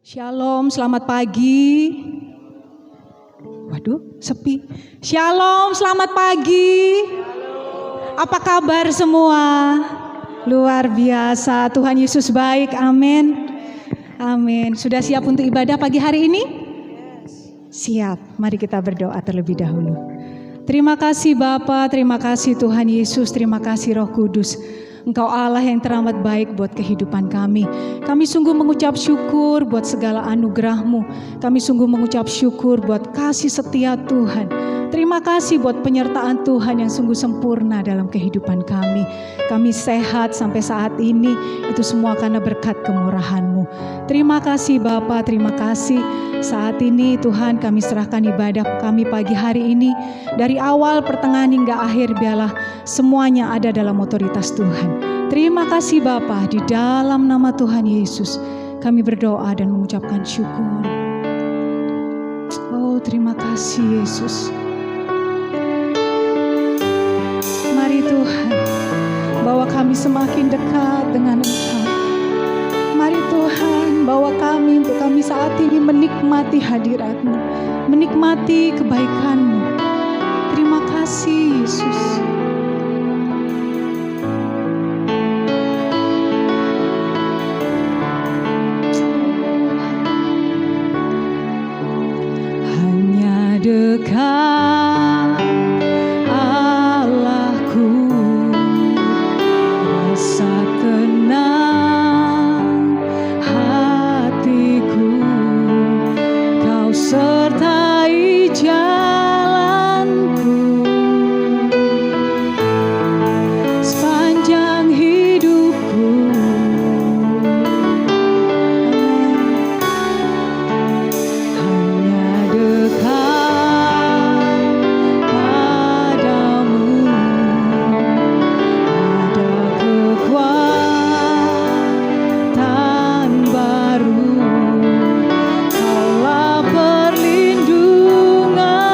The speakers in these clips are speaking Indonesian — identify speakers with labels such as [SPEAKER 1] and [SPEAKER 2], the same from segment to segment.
[SPEAKER 1] Shalom, selamat pagi. Waduh, sepi. Shalom, selamat pagi. Apa kabar semua? Luar biasa, Tuhan Yesus baik, amin. Amin. Sudah siap untuk ibadah pagi hari ini? Siap, mari kita berdoa terlebih dahulu. Terima kasih Bapa, terima kasih Tuhan Yesus, terima kasih Roh Kudus. Engkau Allah yang teramat baik buat kehidupan kami. Kami sungguh mengucap syukur buat segala anugerah-Mu. Kami sungguh mengucap syukur buat kasih setia Tuhan. Terima kasih buat penyertaan Tuhan yang sungguh sempurna dalam kehidupan kami. Kami sehat sampai saat ini, itu semua karena berkat kemurahan-Mu. Terima kasih Bapa, terima kasih. Saat ini Tuhan kami serahkan ibadah kami pagi hari ini. Dari awal, pertengahan hingga akhir, biarlah semuanya ada dalam otoritas Tuhan. Terima kasih Bapa, di dalam nama Tuhan Yesus kami berdoa dan mengucapkan syukur. Oh, terima kasih Yesus. Mari Tuhan, bawa kami semakin dekat dengan Engkau. Mari Tuhan, bawa kami untuk kami saat ini menikmati hadirat-Mu, menikmati kebaikan-Mu. Terima kasih Yesus. Hanya dekat Allahku, rasa tenang hatiku, Kau sertai jalanku sepanjang hidupku. Hanya dekat padamu ada kekuatan baru. Kaulah perlindunganku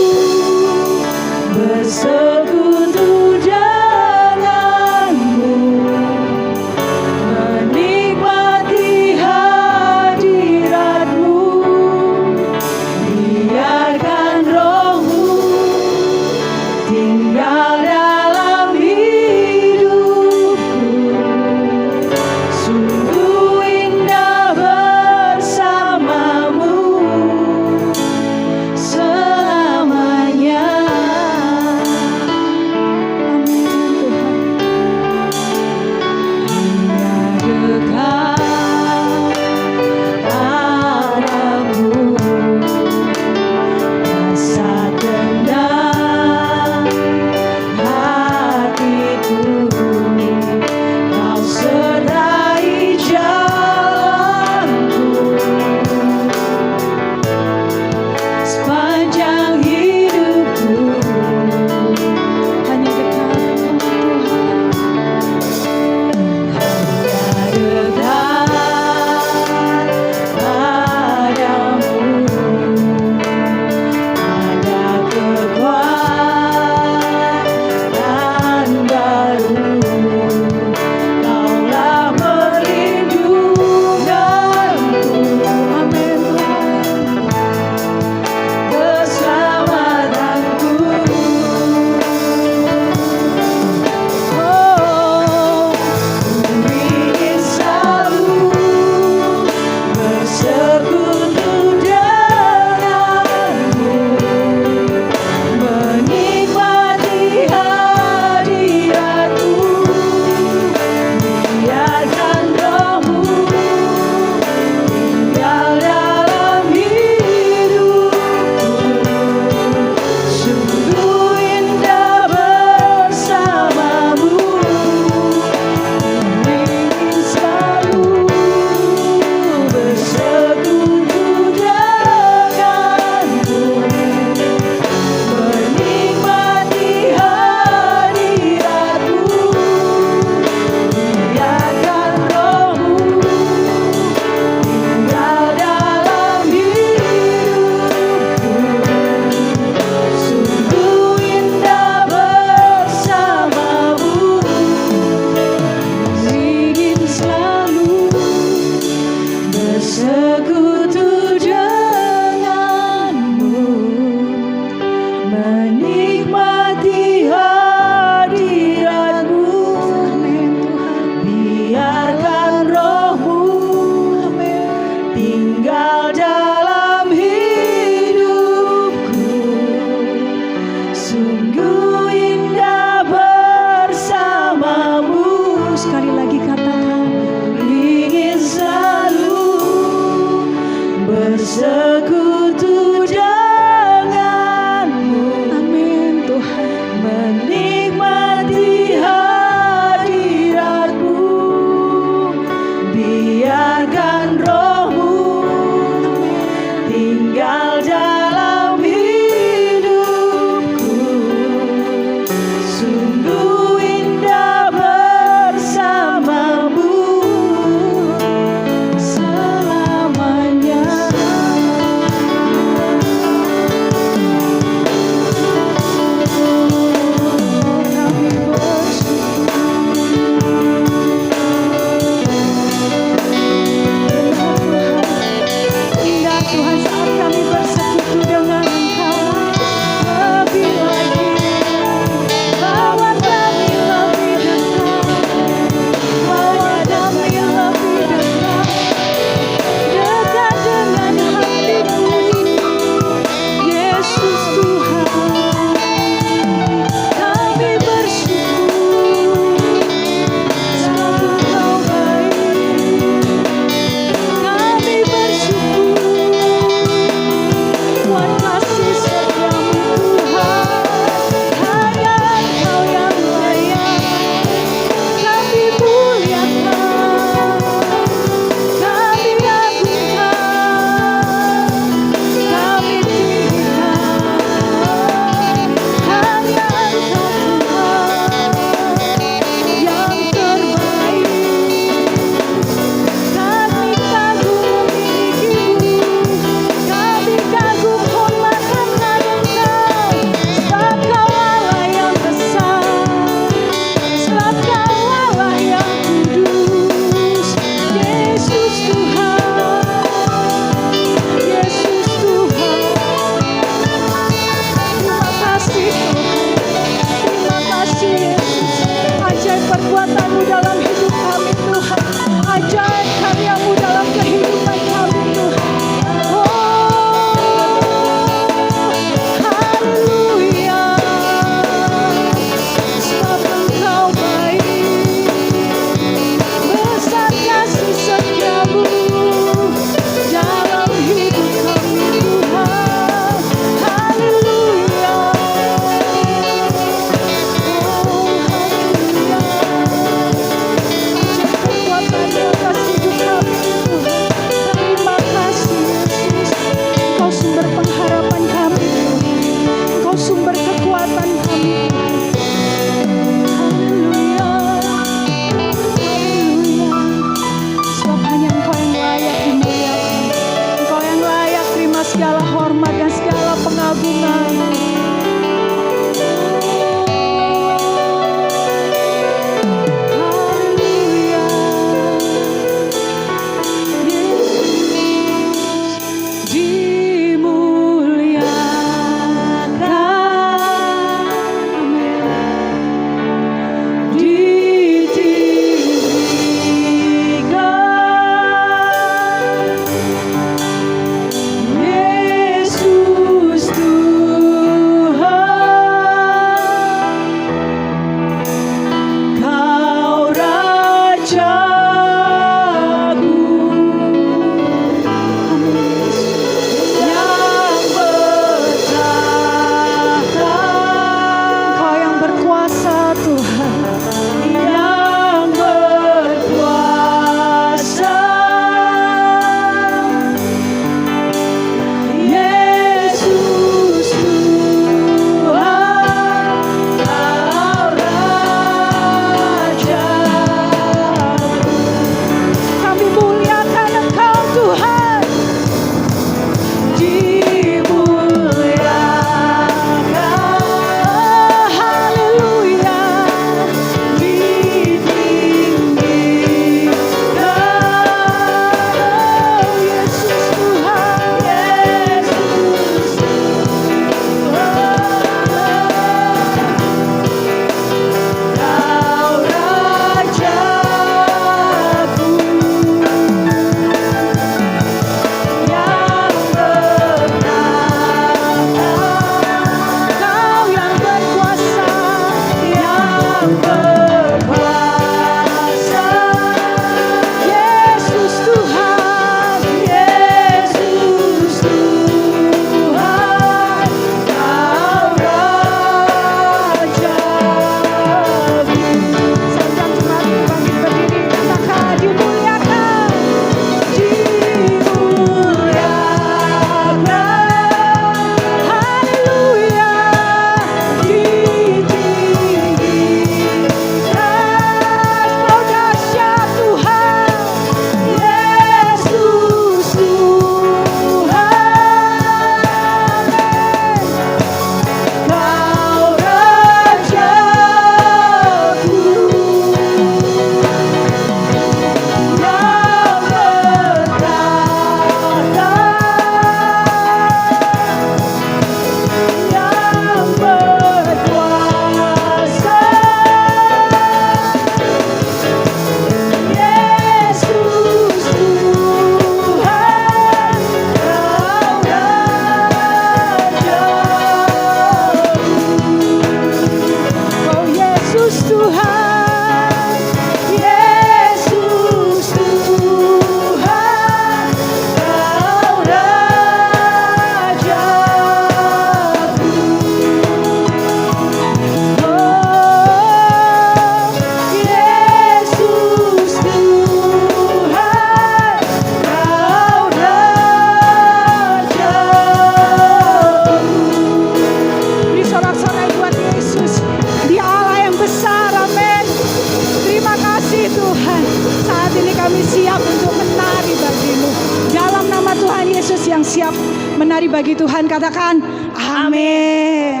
[SPEAKER 1] Tuhan, katakan amin.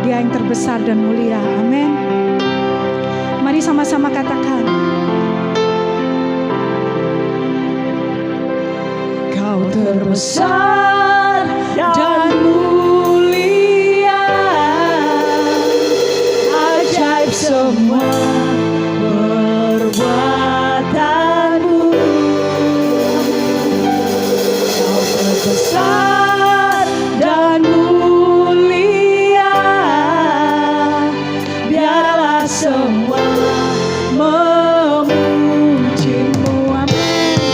[SPEAKER 1] Dia yang terbesar dan mulia, amin. Mari sama-sama katakan. Kau terbesar dan mulia, ajaib semua perbuatanmu. Kau terbesar dan mulia, biarlah semua memujimu. Amin.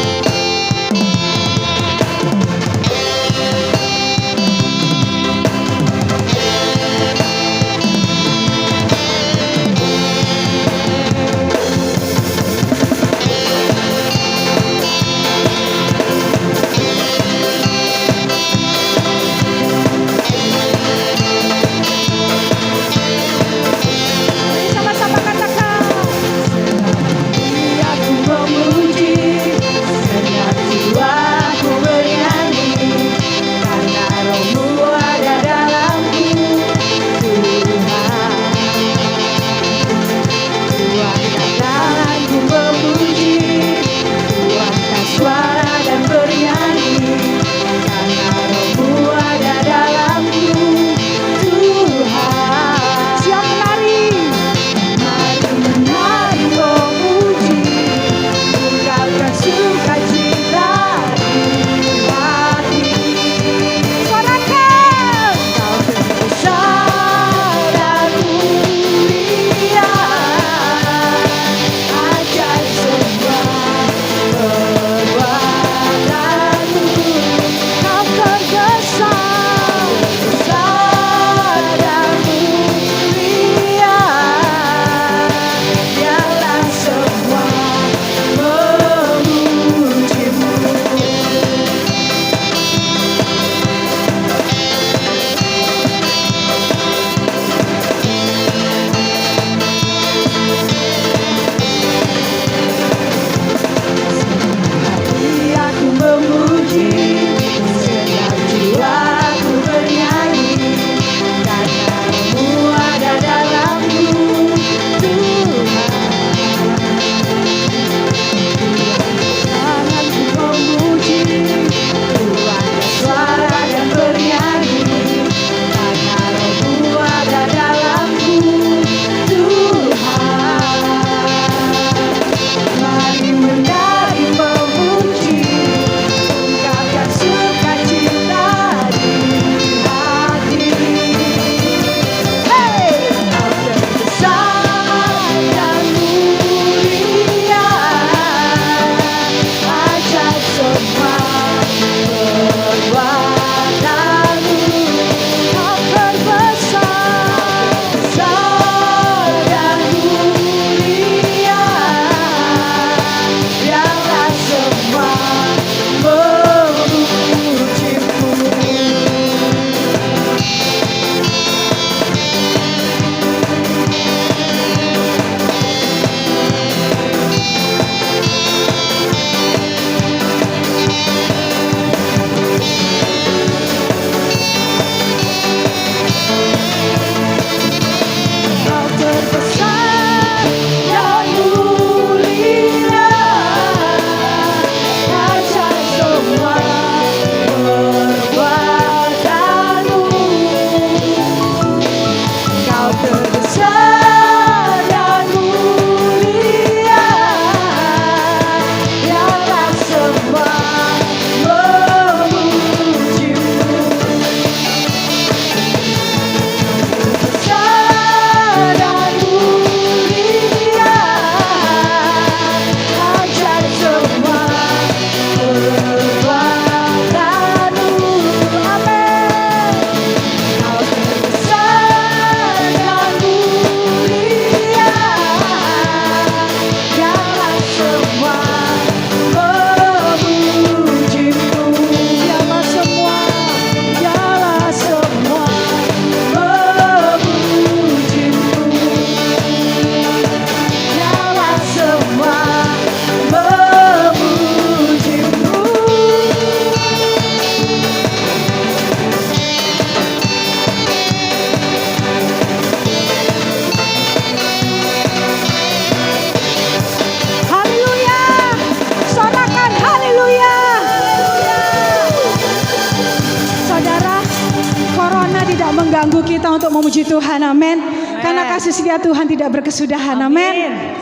[SPEAKER 1] mengganggu kita untuk memuji Tuhan. Amin. Karena kasih setia Tuhan tidak berkesudahan. Amin.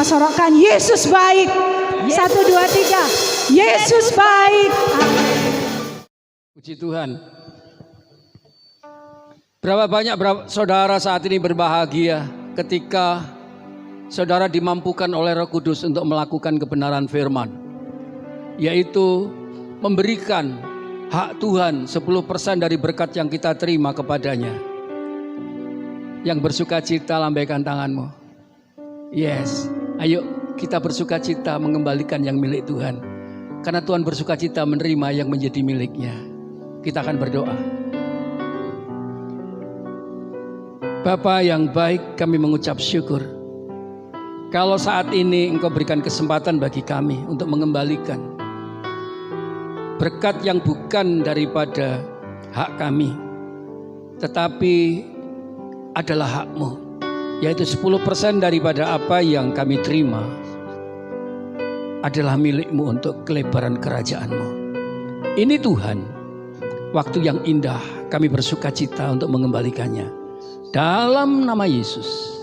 [SPEAKER 1] Sorokkan Yesus baik. 1, 2, 3. Yesus baik.
[SPEAKER 2] Puji Tuhan. Berapa banyak saudara saat ini berbahagia ketika saudara dimampukan oleh Roh Kudus untuk melakukan kebenaran firman, yaitu memberikan hak Tuhan 10% dari berkat yang kita terima kepadanya. Yang bersuka cita, lambaikan tanganmu. Yes. Ayo kita bersuka cita mengembalikan yang milik Tuhan. karena Tuhan bersukacita menerima yang menjadi miliknya. Kita akan berdoa. Bapa yang baik, kami mengucap syukur kalau saat ini Engkau berikan kesempatan bagi kami untuk mengembalikan berkat yang bukan daripada hak kami, tetapi adalah hak-Mu, yaitu 10% daripada apa yang kami terima adalah milik-Mu untuk kelebaran kerajaan-Mu. Ini Tuhan, waktu yang indah, kami bersukacita untuk mengembalikannya. Dalam nama Yesus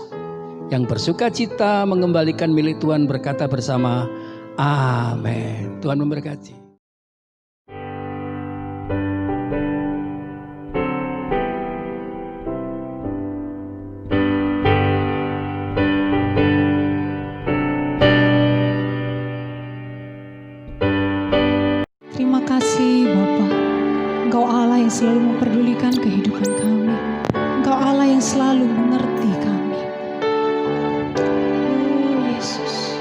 [SPEAKER 2] yang bersukacita mengembalikan milik Tuhan, berkata bersama, amin. Tuhan memberkati.
[SPEAKER 1] Terima kasih Bapa. Engkau Allah yang selalu memperdulikan kehidupan kami. Engkau Allah yang selalu mengerti kami. Oh Yesus.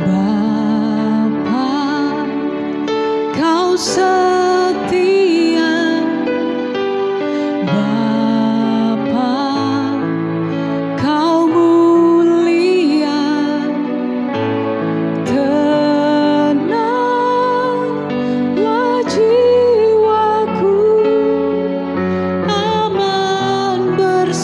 [SPEAKER 1] Bapa, Kau setia. Bapa, Kau mulia. Tenanglah jiwaku, aman bersama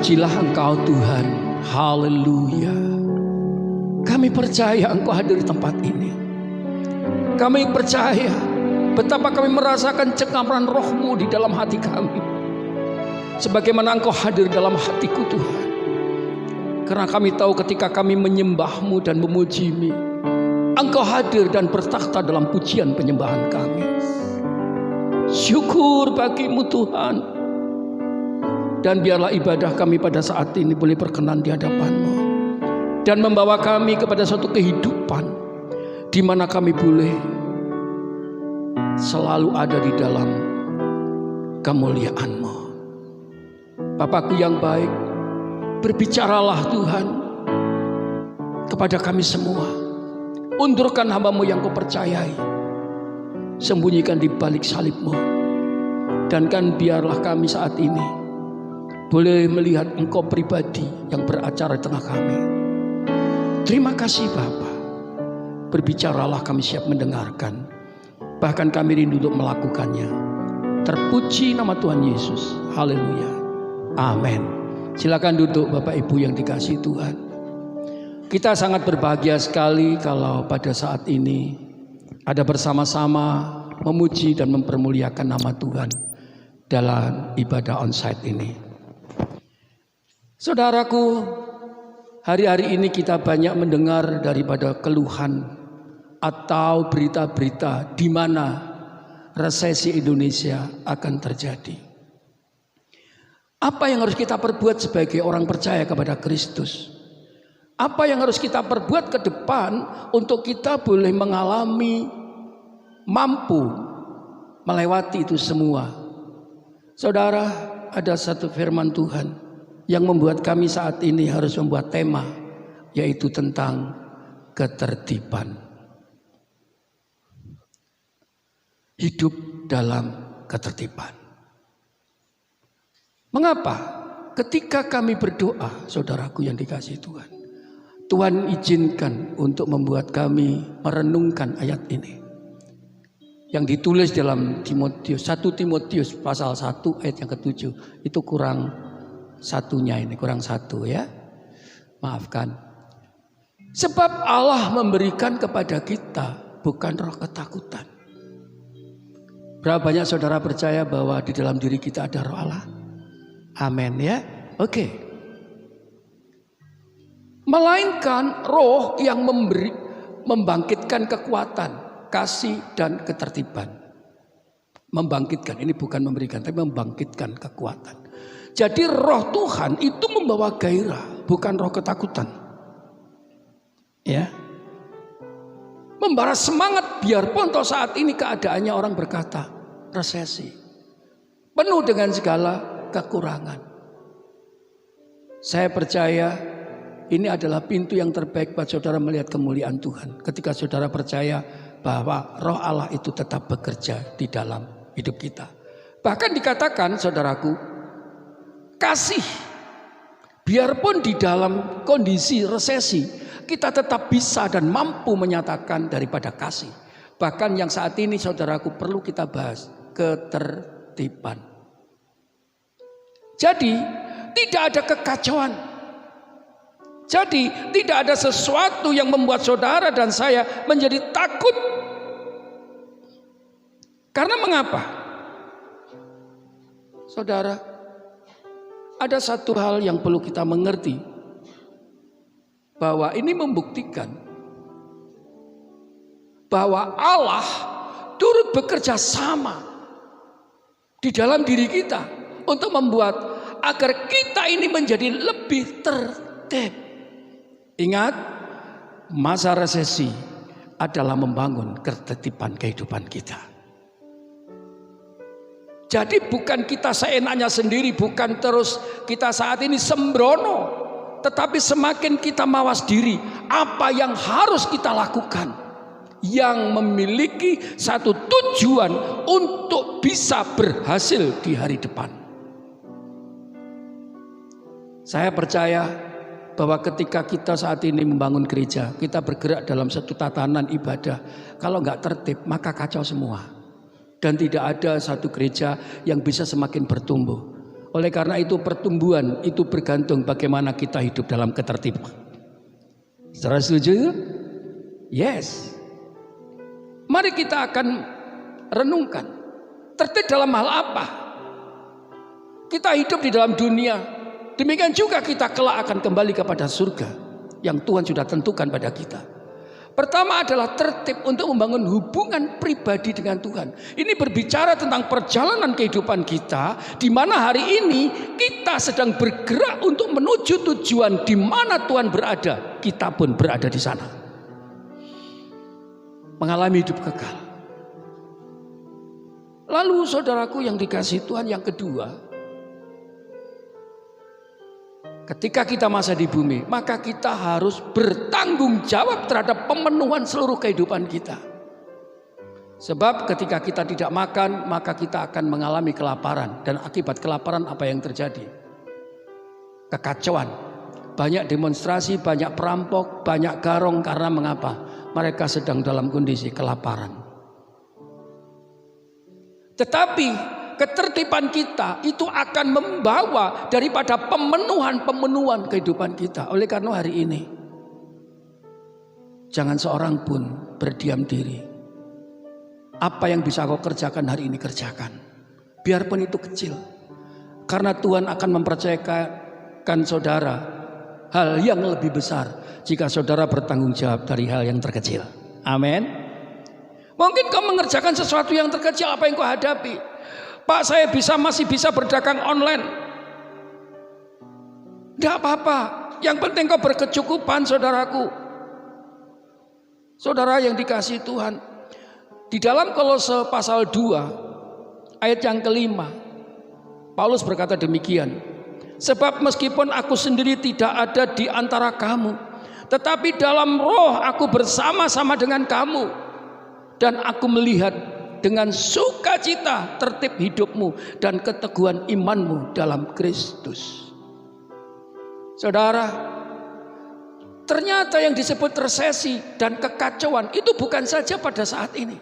[SPEAKER 2] Terpujilah Engkau Tuhan. Haleluya. Kami percaya Engkau hadir di tempat ini. Kami percaya betapa kami merasakan cengkraman Roh-Mu di dalam hati kami. Sebagaimana Engkau hadir dalam hatiku Tuhan. Karena kami tahu ketika kami menyembah-Mu dan memuji-Mu, Engkau hadir dan bertakhta dalam pujian penyembahan kami. Syukur bagi-Mu Tuhan. Dan biarlah ibadah kami pada saat ini boleh berkenan di hadapan-Mu. Dan membawa kami kepada suatu kehidupan di mana kami boleh selalu ada di dalam kemuliaan-Mu. Bapakku yang baik, berbicaralah Tuhan kepada kami semua. Undurkan hamba-Mu yang Kau percayai. Sembunyikan di balik salib-Mu. Dan kan biarlah kami saat ini boleh melihat Engkau pribadi yang beracara di tengah kami. Terima kasih Bapa. Berbicaralah, kami siap mendengarkan. Bahkan kami rindu untuk melakukannya. Terpuji nama Tuhan Yesus. Haleluya. Amin. Silakan duduk Bapak Ibu yang dikasihi Tuhan. Kita sangat berbahagia sekali kalau pada saat ini ada bersama-sama memuji dan mempermuliakan nama Tuhan dalam ibadah onsite ini. Saudaraku, hari-hari ini kita banyak mendengar daripada keluhan atau berita-berita di mana resesi Indonesia akan terjadi. Apa yang harus kita perbuat sebagai orang percaya kepada Kristus? Apa yang harus kita perbuat ke depan untuk kita boleh mengalami, mampu melewati itu semua? Saudara, ada satu firman Tuhan yang membuat kami saat ini harus membuat tema, yaitu tentang ketertiban. Hidup dalam ketertiban. Mengapa? Ketika kami berdoa, saudaraku yang dikasihi Tuhan, Tuhan izinkan untuk membuat kami merenungkan ayat ini yang ditulis dalam Timotius, 1 Timotius pasal 1 ayat yang ke-7. Itu kurang satunya ini, kurang satu ya. Maafkan. Sebab Allah memberikan kepada kita bukan roh ketakutan. Berapa banyak saudara percaya bahwa di dalam diri kita ada roh Allah? Amin ya. Oke. Melainkan roh yang membangkitkan kekuatan, kasih dan ketertiban. Membangkitkan, ini bukan memberikan, tapi membangkitkan kekuatan. Jadi roh Tuhan itu membawa gairah, bukan roh ketakutan. Ya. Membara semangat biarpun toh saat ini keadaannya orang berkata resesi. Penuh dengan segala kekurangan. Saya percaya ini adalah pintu yang terbaik buat saudara melihat kemuliaan Tuhan. Ketika saudara percaya bahwa roh Allah itu tetap bekerja di dalam hidup kita. Bahkan dikatakan saudaraku, kasih. Biarpun di dalam kondisi resesi, kita tetap bisa dan mampu menyatakan daripada kasih. Bahkan yang saat ini saudaraku perlu kita bahas, ketertiban. Jadi tidak ada kekacauan. Jadi tidak ada sesuatu yang membuat saudara dan saya menjadi takut. Karena mengapa? Saudara, ada satu hal yang perlu kita mengerti. Bahwa ini membuktikan bahwa Allah turut bekerja sama di dalam diri kita untuk membuat agar kita ini menjadi lebih tertib. Ingat, masa resesi adalah membangun ketertiban kehidupan kita. Jadi bukan kita seenaknya sendiri, bukan terus kita saat ini sembrono. Tetapi semakin kita mawas diri, apa yang harus kita lakukan yang memiliki satu tujuan untuk bisa berhasil di hari depan. Saya percaya bahwa ketika kita saat ini membangun gereja, kita bergerak dalam satu tatanan ibadah. Kalau nggak tertib, maka kacau semua. Dan tidak ada satu gereja yang bisa semakin bertumbuh. Oleh karena itu pertumbuhan itu bergantung bagaimana kita hidup dalam ketertiban. Saudara setuju? Yes. Mari kita akan renungkan. Tertib dalam hal apa? Kita hidup di dalam dunia. Demikian juga kita kelak akan kembali kepada surga yang Tuhan sudah tentukan pada kita. Pertama adalah tertib untuk membangun hubungan pribadi dengan Tuhan. Ini berbicara tentang perjalanan kehidupan kita, di mana hari ini kita sedang bergerak untuk menuju tujuan di mana Tuhan berada. Kita pun berada di sana. Mengalami hidup kekal. Lalu saudaraku yang dikasihi Tuhan, yang kedua, ketika kita masa di bumi, maka kita harus bertanggung jawab terhadap pemenuhan seluruh kehidupan kita. Sebab ketika kita tidak makan, maka kita akan mengalami kelaparan. Dan akibat kelaparan apa yang terjadi? Kekacauan. Banyak demonstrasi, banyak perampok, banyak garong. Karena mengapa? Mereka sedang dalam kondisi kelaparan. Tetapi ketertiban kita itu akan membawa daripada pemenuhan kehidupan kita. Oleh karena hari ini, jangan seorang pun berdiam diri. Apa yang bisa kau kerjakan hari ini, kerjakan. Biarpun itu kecil. Karena Tuhan akan mempercayakan saudara hal yang lebih besar jika saudara bertanggung jawab dari hal yang terkecil. Amin. Mungkin kau mengerjakan sesuatu yang terkecil, apa yang kau hadapi? Pak, saya masih bisa berdagang online. Tidak apa-apa. Yang penting kau berkecukupan, saudaraku. Saudara yang dikasihi Tuhan. Di dalam Kolose pasal 2 ayat yang kelima, Paulus berkata demikian. Sebab meskipun aku sendiri tidak ada di antara kamu, tetapi dalam roh aku bersama-sama dengan kamu. Dan aku melihat dengan sukacita tertib hidupmu dan keteguhan imanmu dalam Kristus. Saudara, ternyata yang disebut resesi dan kekacauan itu bukan saja pada saat ini,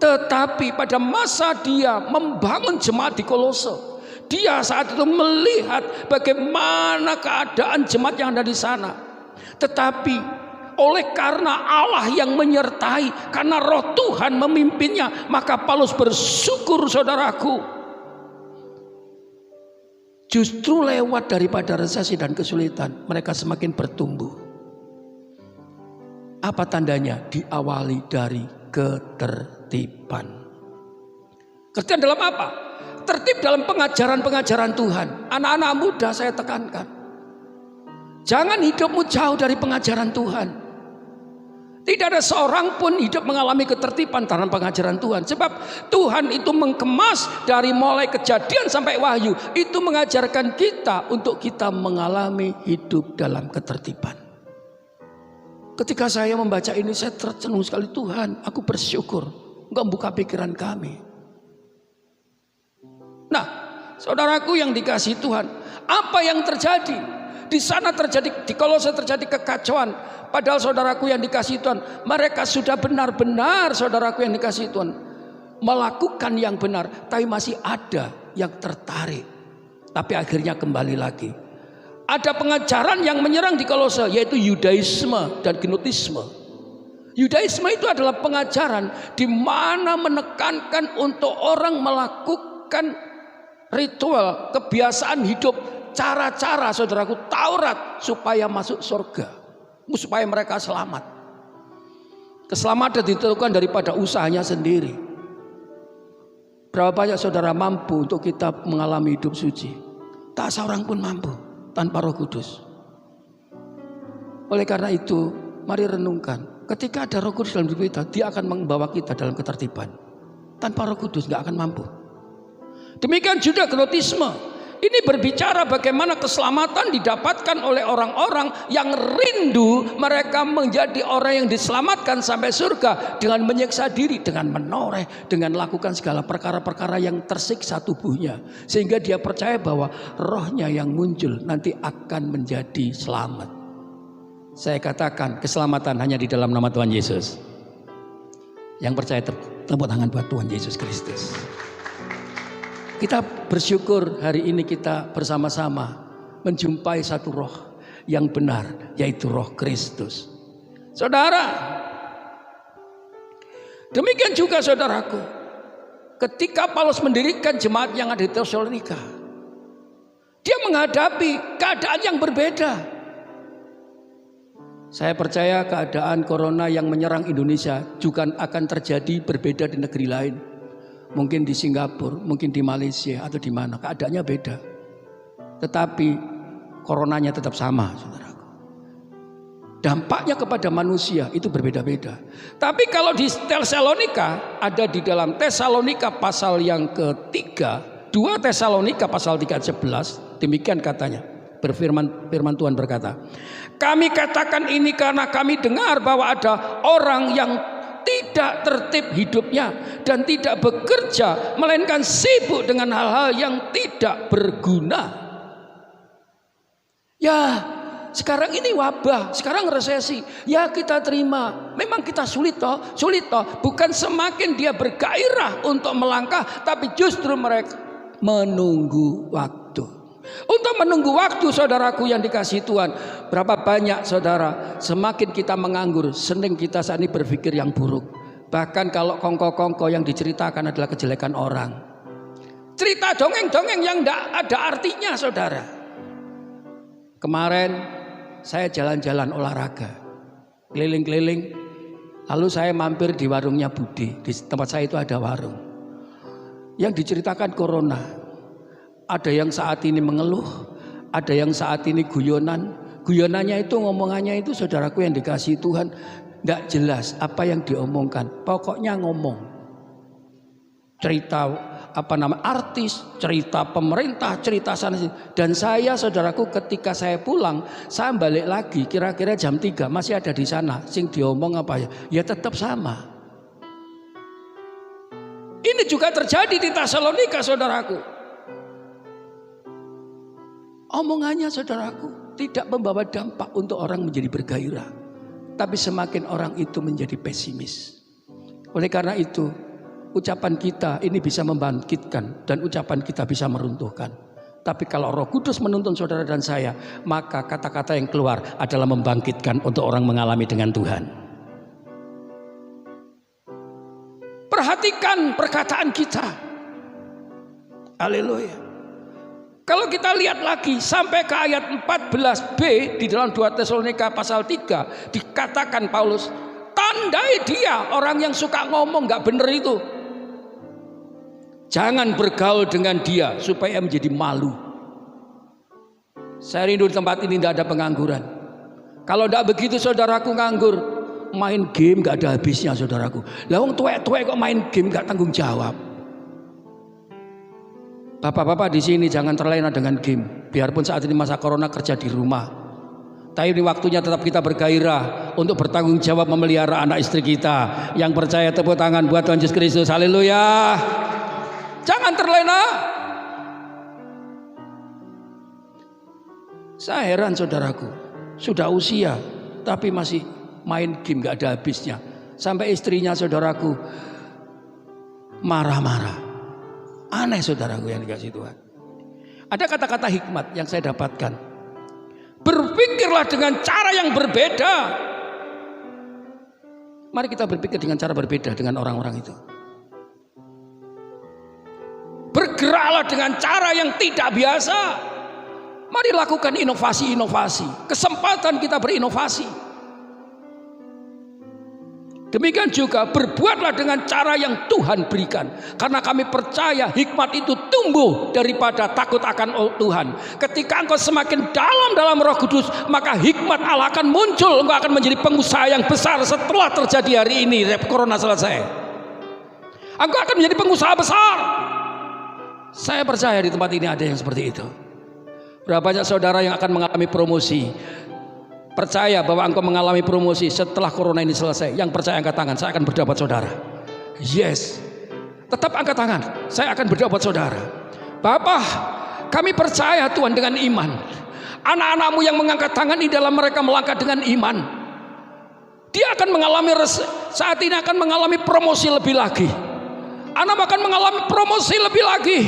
[SPEAKER 2] tetapi pada masa dia membangun jemaat di Kolose. Dia saat itu melihat bagaimana keadaan jemaat yang ada di sana. Tetapi oleh karena Allah yang menyertai, karena roh Tuhan memimpinnya, maka Paulus bersyukur, saudaraku. Justru lewat daripada resesi dan kesulitan, mereka semakin bertumbuh. Apa tandanya? Diawali dari ketertiban. Ketertiban dalam apa? Tertib dalam pengajaran-pengajaran Tuhan. Anak-anak muda saya tekankan, jangan hidupmu jauh dari pengajaran Tuhan. Tidak ada seorang pun hidup mengalami ketertiban dalam pengajaran Tuhan. Sebab Tuhan itu mengemas dari mulai Kejadian sampai Wahyu. Itu mengajarkan kita untuk kita mengalami hidup dalam ketertiban. Ketika saya membaca ini, saya tercenung sekali. Tuhan, aku bersyukur Engkau buka pikiran kami. Nah, saudaraku yang dikasihi Tuhan, apa yang terjadi? Di sana terjadi, di Kolose terjadi kekacauan. Padahal saudaraku yang dikasihi Tuhan, mereka sudah benar-benar, saudaraku yang dikasihi Tuhan, melakukan yang benar. Tapi masih ada yang tertarik. Tapi akhirnya kembali lagi. Ada pengajaran yang menyerang di Kolose, yaitu Yudaisme dan Gnotisme. Yudaisme itu adalah pengajaran di mana menekankan untuk orang melakukan ritual, kebiasaan hidup, cara-cara, saudaraku, Taurat, supaya masuk surga, supaya mereka selamat. Keselamatan ditentukan daripada usahanya sendiri. Berapa banyak saudara mampu untuk kita mengalami hidup suci? Tak seorang pun mampu tanpa Roh Kudus. Oleh karena itu, mari renungkan. Ketika ada Roh Kudus dalam hidup kita, dia akan membawa kita dalam ketertiban. Tanpa Roh Kudus gak akan mampu. Demikian juga Gnotisme. Ini berbicara bagaimana keselamatan didapatkan oleh orang-orang yang rindu mereka menjadi orang yang diselamatkan sampai surga dengan menyiksa diri, dengan menoreh, dengan lakukan segala perkara-perkara yang tersiksa tubuhnya. Sehingga dia percaya bahwa rohnya yang muncul nanti akan menjadi selamat. Saya katakan keselamatan hanya di dalam nama Tuhan Yesus. Yang percaya tepuk tangan buat Tuhan Yesus Kristus. Kita bersyukur hari ini kita bersama-sama menjumpai satu roh yang benar, yaitu roh Kristus. Saudara, demikian juga saudaraku, ketika Paulus mendirikan jemaat yang ada di Tesalonika, dia menghadapi keadaan yang berbeda. Saya percaya keadaan corona yang menyerang Indonesia juga akan terjadi berbeda di negeri lain. Mungkin di Singapura, mungkin di Malaysia atau di mana, keadaannya beda. Tetapi coronanya tetap sama, saudaraku. Dampaknya kepada manusia itu berbeda-beda. Tapi kalau di Tesalonika, ada di dalam Tesalonika pasal yang ketiga, 2 Tesalonika pasal 3:11, demikian katanya. Firman Tuhan berkata, kami katakan ini karena kami dengar bahwa ada orang yang tidak tertib hidupnya dan tidak bekerja, melainkan sibuk dengan hal-hal yang tidak berguna. Ya, sekarang ini wabah, sekarang resesi. Ya kita terima. Memang kita sulit toh. Bukan semakin dia bergairah untuk melangkah, tapi justru mereka menunggu waktu. Untuk menunggu waktu, saudaraku yang dikasihi Tuhan. Berapa banyak saudara, semakin kita menganggur, sering kita saat ini berpikir yang buruk. Bahkan kalau kongko-kongko yang diceritakan adalah kejelekan orang. Cerita dongeng-dongeng yang tidak ada artinya, saudara. Kemarin saya jalan-jalan olahraga, keliling-keliling. Lalu saya mampir di warungnya Budi. Di tempat saya itu ada warung yang diceritakan corona. Ada yang saat ini mengeluh, ada yang saat ini guyonan. Guyonannya itu, ngomongannya itu, saudaraku yang dikasihi Tuhan, tidak jelas apa yang diomongkan. Pokoknya ngomong. Cerita artis, cerita pemerintah, cerita sana sini. Dan saya, saudaraku, ketika saya pulang, saya balik lagi kira-kira jam 3 masih ada di sana. Sing diomong apa ya? Ya tetap sama. Ini juga terjadi di Tesalonika, saudaraku. Omongannya, saudaraku, tidak membawa dampak untuk orang menjadi bergairah, tapi semakin orang itu menjadi pesimis. Oleh karena itu, ucapan kita ini bisa membangkitkan dan ucapan kita bisa meruntuhkan. Tapi kalau Roh Kudus menuntun saudara dan saya, maka kata-kata yang keluar adalah membangkitkan untuk orang mengalami dengan Tuhan. Perhatikan perkataan kita. Haleluya. Kalau kita lihat lagi sampai ke ayat 14b di dalam 2 Tesalonika pasal 3, dikatakan Paulus, tandai dia orang yang suka ngomong gak bener itu. Jangan bergaul dengan dia supaya menjadi malu. Saya rindu di tempat ini tidak ada pengangguran. Kalau tidak begitu saudaraku nganggur, main game gak ada habisnya saudaraku. Lah wong tuwek-tuwek kok main game gak tanggung jawab. Bapak-bapak di sini jangan terlena dengan game. Biarpun saat ini masa corona kerja di rumah, tapi ini waktunya tetap kita bergairah untuk bertanggung jawab memelihara anak istri kita. Yang percaya tepuk tangan buat Tuhan Yesus Kristus. Haleluya. Jangan terlena. Saya heran saudaraku, sudah usia tapi masih main game gak ada habisnya. Sampai istrinya saudaraku marah-marah. Aneh saudaraku yang dikasihi Tuhan. Ada kata-kata hikmat yang saya dapatkan. Berpikirlah dengan cara yang berbeda. Mari kita berpikir dengan cara berbeda dengan orang-orang itu. Bergeraklah dengan cara yang tidak biasa. Mari lakukan inovasi-inovasi. Kesempatan kita berinovasi. Demikian juga berbuatlah dengan cara yang Tuhan berikan. Karena kami percaya hikmat itu tumbuh daripada takut akan Tuhan. Ketika engkau semakin dalam Roh Kudus, maka hikmat Allah akan muncul. Engkau akan menjadi pengusaha yang besar setelah terjadi hari ini corona selesai. Engkau akan menjadi pengusaha besar. Saya percaya di tempat ini ada yang seperti itu. Berapa banyak saudara yang akan mengalami promosi. Percaya bahwa engkau mengalami promosi setelah corona ini selesai. Yang percaya angkat tangan, saya akan berdoa buat saudara. Yes, tetap angkat tangan, saya akan berdoa buat saudara. Bapak, kami percaya Tuhan dengan iman. Anak-anakmu yang mengangkat tangan ini dalam mereka melangkah dengan iman. Dia akan mengalami saat ini akan mengalami promosi lebih lagi. Anak akan mengalami promosi lebih lagi.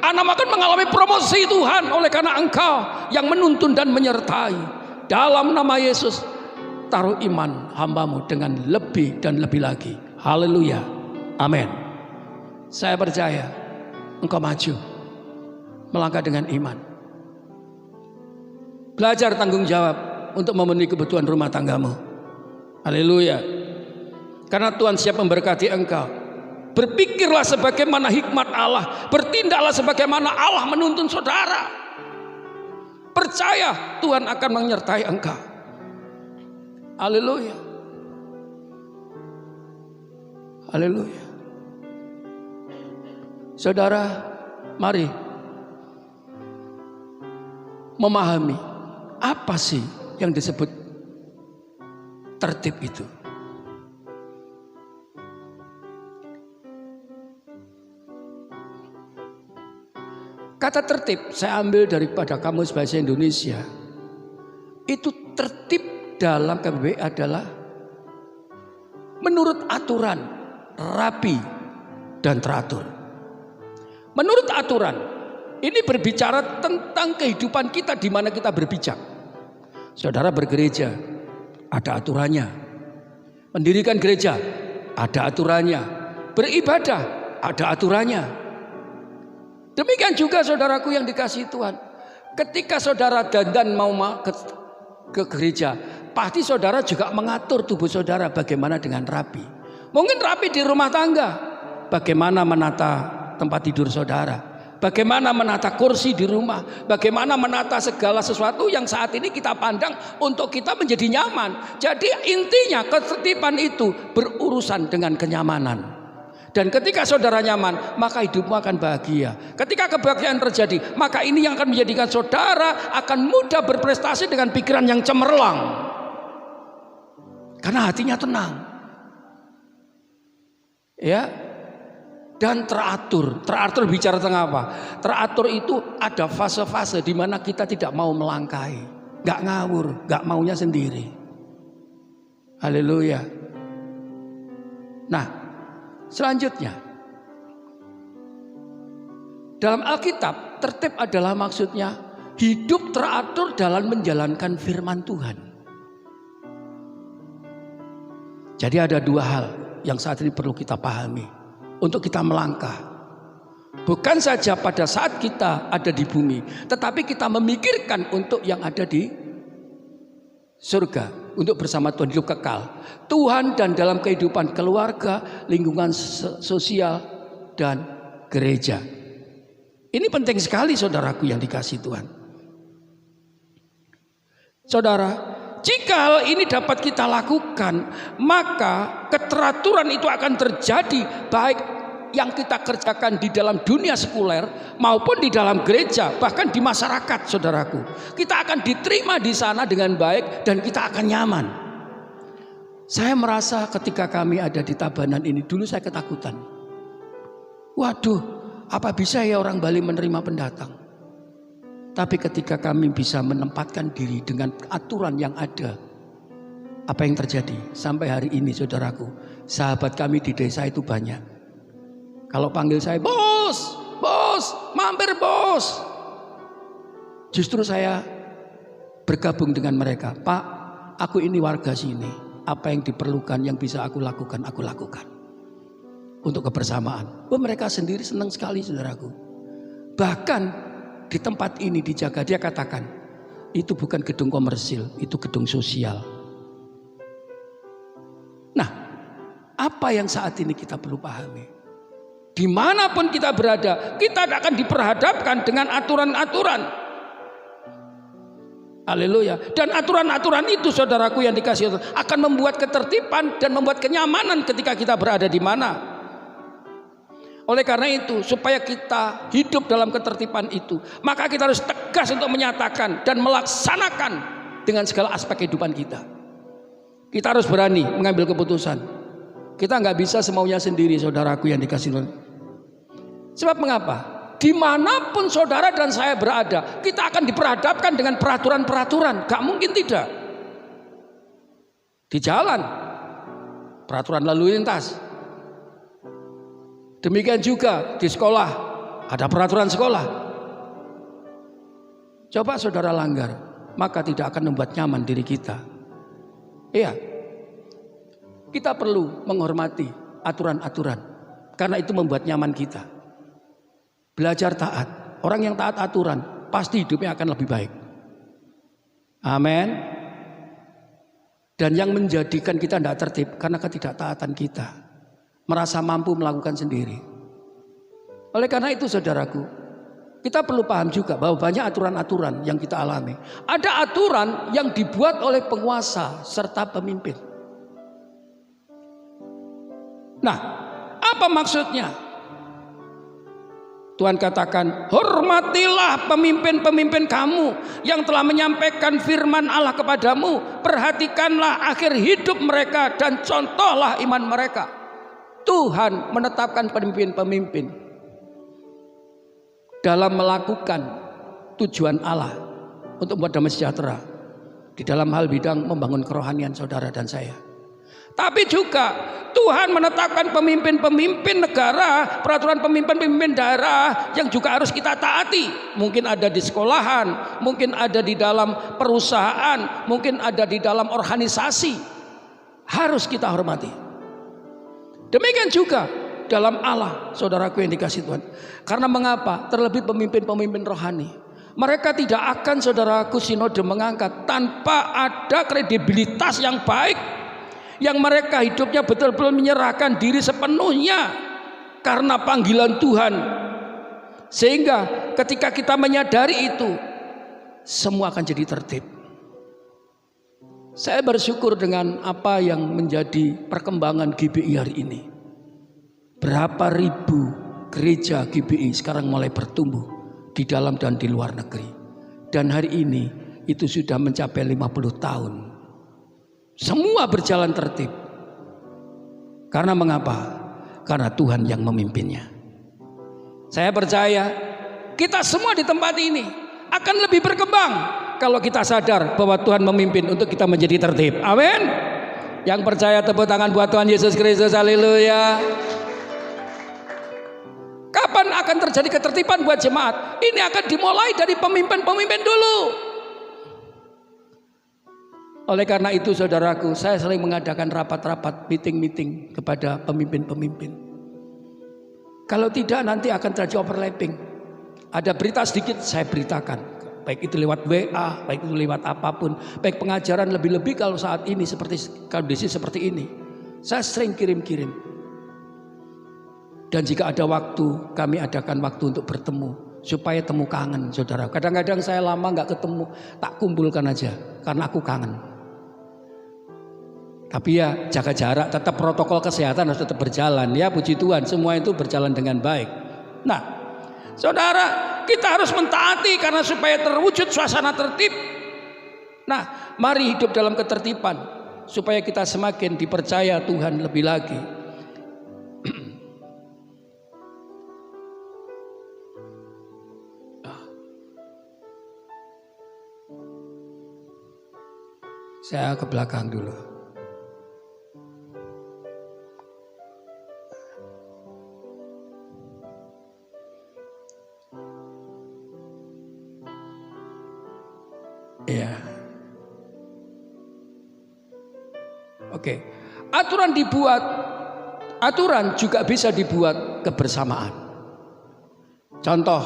[SPEAKER 2] Anak akan mengalami promosi Tuhan oleh karena Engkau yang menuntun dan menyertai. Dalam nama Yesus, taruh iman hamba-Mu dengan lebih dan lebih lagi. Haleluya. Amin. Saya percaya engkau maju melangkah dengan iman. Belajar tanggung jawab untuk memenuhi kebutuhan rumah tanggamu. Haleluya. Karena Tuhan siap memberkati engkau. Berpikirlah sebagaimana hikmat Allah, bertindaklah sebagaimana Allah menuntun saudara. Percaya Tuhan akan menyertai engkau. Haleluya. Haleluya. Saudara, mari memahami apa sih yang disebut tertib itu. Kata tertib saya ambil daripada Kamus Bahasa Indonesia. Itu tertib dalam KBBI adalah menurut aturan, rapi, dan teratur. Menurut aturan, ini berbicara tentang kehidupan kita di mana kita berpijak. Saudara bergereja, ada aturannya. Mendirikan gereja, ada aturannya. Beribadah, ada aturannya. Demikian juga saudaraku yang dikasihi Tuhan. Ketika saudara dandan mau ke gereja, pasti saudara juga mengatur tubuh saudara bagaimana dengan rapi. Mungkin rapi di rumah tangga, bagaimana menata tempat tidur saudara, bagaimana menata kursi di rumah, bagaimana menata segala sesuatu yang saat ini kita pandang untuk kita menjadi nyaman. Jadi intinya ketertiban itu berurusan dengan kenyamanan. Dan ketika saudara nyaman, maka hidupmu akan bahagia. Ketika kebahagiaan terjadi, maka ini yang akan menjadikan saudara akan mudah berprestasi dengan pikiran yang cemerlang. Karena hatinya tenang. Ya. Dan teratur. Teratur bicara tentang apa? Teratur itu ada fase-fase di mana kita tidak mau melangkahi, gak ngawur, gak maunya sendiri. Haleluya. Nah, selanjutnya, dalam Alkitab, tertib adalah maksudnya hidup teratur dalam menjalankan firman Tuhan. Jadi ada dua hal yang saat ini perlu kita pahami untuk kita melangkah. Bukan saja pada saat kita ada di bumi, tetapi kita memikirkan untuk yang ada di surga, untuk bersama Tuhan, hidup kekal Tuhan, dan dalam kehidupan keluarga, lingkungan sosial, dan gereja. Ini penting sekali saudaraku yang dikasihi Tuhan. Saudara, jika hal ini dapat kita lakukan, maka keteraturan itu akan terjadi, baik yang kita kerjakan di dalam dunia sekuler maupun di dalam gereja, bahkan di masyarakat, saudaraku. Kita akan diterima di sana dengan baik dan kita akan nyaman. Saya merasa ketika kami ada di Tabanan ini, dulu saya ketakutan. Waduh, apa bisa ya orang Bali menerima pendatang? Tapi ketika kami bisa menempatkan diri dengan aturan yang ada, apa yang terjadi? Sampai hari ini saudaraku, sahabat kami di desa itu banyak. Kalau panggil saya, bos, mampir bos. Justru saya bergabung dengan mereka. Pak, aku ini warga sini. Apa yang diperlukan, yang bisa aku lakukan, aku lakukan. Untuk kebersamaan. Mereka sendiri senang sekali saudaraku. Bahkan di tempat ini dijaga, dia katakan, itu bukan gedung komersil, itu gedung sosial. Nah, apa yang saat ini kita perlu pahami? Dimanapun kita berada, kita akan diperhadapkan dengan aturan-aturan. Haleluya. Dan aturan-aturan itu saudaraku yang dikasihi Allah, akan membuat ketertiban dan membuat kenyamanan ketika kita berada di mana. Oleh karena itu, supaya kita hidup dalam ketertiban itu, maka kita harus tegas untuk menyatakan dan melaksanakan dengan segala aspek kehidupan kita. Kita harus berani mengambil keputusan. Kita nggak bisa semaunya sendiri, saudaraku yang dikasihi Tuhan. Sebab mengapa? Dimanapun saudara dan saya berada, kita akan diperhadapkan dengan peraturan-peraturan. Gak mungkin tidak. Di jalan, peraturan lalu lintas. Demikian juga di sekolah, ada peraturan sekolah. Coba saudara langgar, maka tidak akan membuat nyaman diri kita. Iya, kita perlu menghormati aturan-aturan, karena itu membuat nyaman kita. Belajar taat. Orang yang taat aturan pasti hidupnya akan lebih baik. Amin. Dan yang menjadikan kita tidak tertib karena ketidaktaatan kita, merasa mampu melakukan sendiri. Oleh karena itu saudaraku, kita perlu paham juga bahwa banyak aturan-aturan yang kita alami. Ada aturan yang dibuat oleh penguasa serta pemimpin. Nah, apa maksudnya? Tuhan katakan, hormatilah pemimpin-pemimpin kamu yang telah menyampaikan firman Allah kepadamu. Perhatikanlah akhir hidup mereka dan contohlah iman mereka. Tuhan menetapkan pemimpin-pemimpin dalam melakukan tujuan Allah untuk membuat damai sejahtera di dalam hal bidang membangun kerohanian saudara dan saya. Tapi juga Tuhan menetapkan pemimpin-pemimpin negara, peraturan pemimpin-pemimpin daerah yang juga harus kita taati. Mungkin ada di sekolahan, mungkin ada di dalam perusahaan, mungkin ada di dalam organisasi. Harus kita hormati. Demikian juga dalam Allah, saudaraku yang dikasihi Tuhan. Karena mengapa? Terlebih pemimpin-pemimpin rohani. Mereka tidak akan, saudaraku, sinode mengangkat tanpa ada kredibilitas yang baik, yang mereka hidupnya betul-betul menyerahkan diri sepenuhnya karena panggilan Tuhan. Sehingga ketika kita menyadari itu, semua akan jadi tertib. Saya bersyukur dengan apa yang menjadi perkembangan GBI hari ini. Berapa ribu gereja GBI sekarang mulai bertumbuh di dalam dan di luar negeri. Dan hari ini itu sudah mencapai 50 tahun. Semua berjalan tertib. Karena mengapa? Karena Tuhan yang memimpinnya. Saya percaya kita semua di tempat ini akan lebih berkembang kalau kita sadar bahwa Tuhan memimpin untuk kita menjadi tertib. Amin. Yang percaya tepuk tangan buat Tuhan Yesus Kristus. Haleluya. Kapan akan terjadi ketertiban buat jemaat? Ini akan dimulai dari pemimpin-pemimpin dulu. Oleh karena itu saudaraku, saya sering mengadakan rapat-rapat, meeting-meeting kepada pemimpin-pemimpin. Kalau tidak nanti akan terjadi overlapping. Ada berita sedikit saya beritakan, baik itu lewat WA, baik itu lewat apapun, baik pengajaran lebih-lebih kalau saat ini seperti kondisi seperti ini. Saya sering kirim-kirim. Dan jika ada waktu, kami adakan waktu untuk bertemu supaya temu kangen, saudara. Kadang-kadang saya lama nggak ketemu, tak kumpulkan aja karena aku kangen. Tapi ya jaga jarak, tetap protokol kesehatan harus tetap berjalan. Ya puji Tuhan, semua itu berjalan dengan baik. Nah, saudara, kita harus mentaati karena supaya terwujud suasana tertib. Nah, mari hidup dalam ketertiban supaya kita semakin dipercaya Tuhan lebih lagi. Saya ke belakang dulu. Ya. Oke. Aturan dibuat, aturan juga bisa dibuat kebersamaan. Contoh,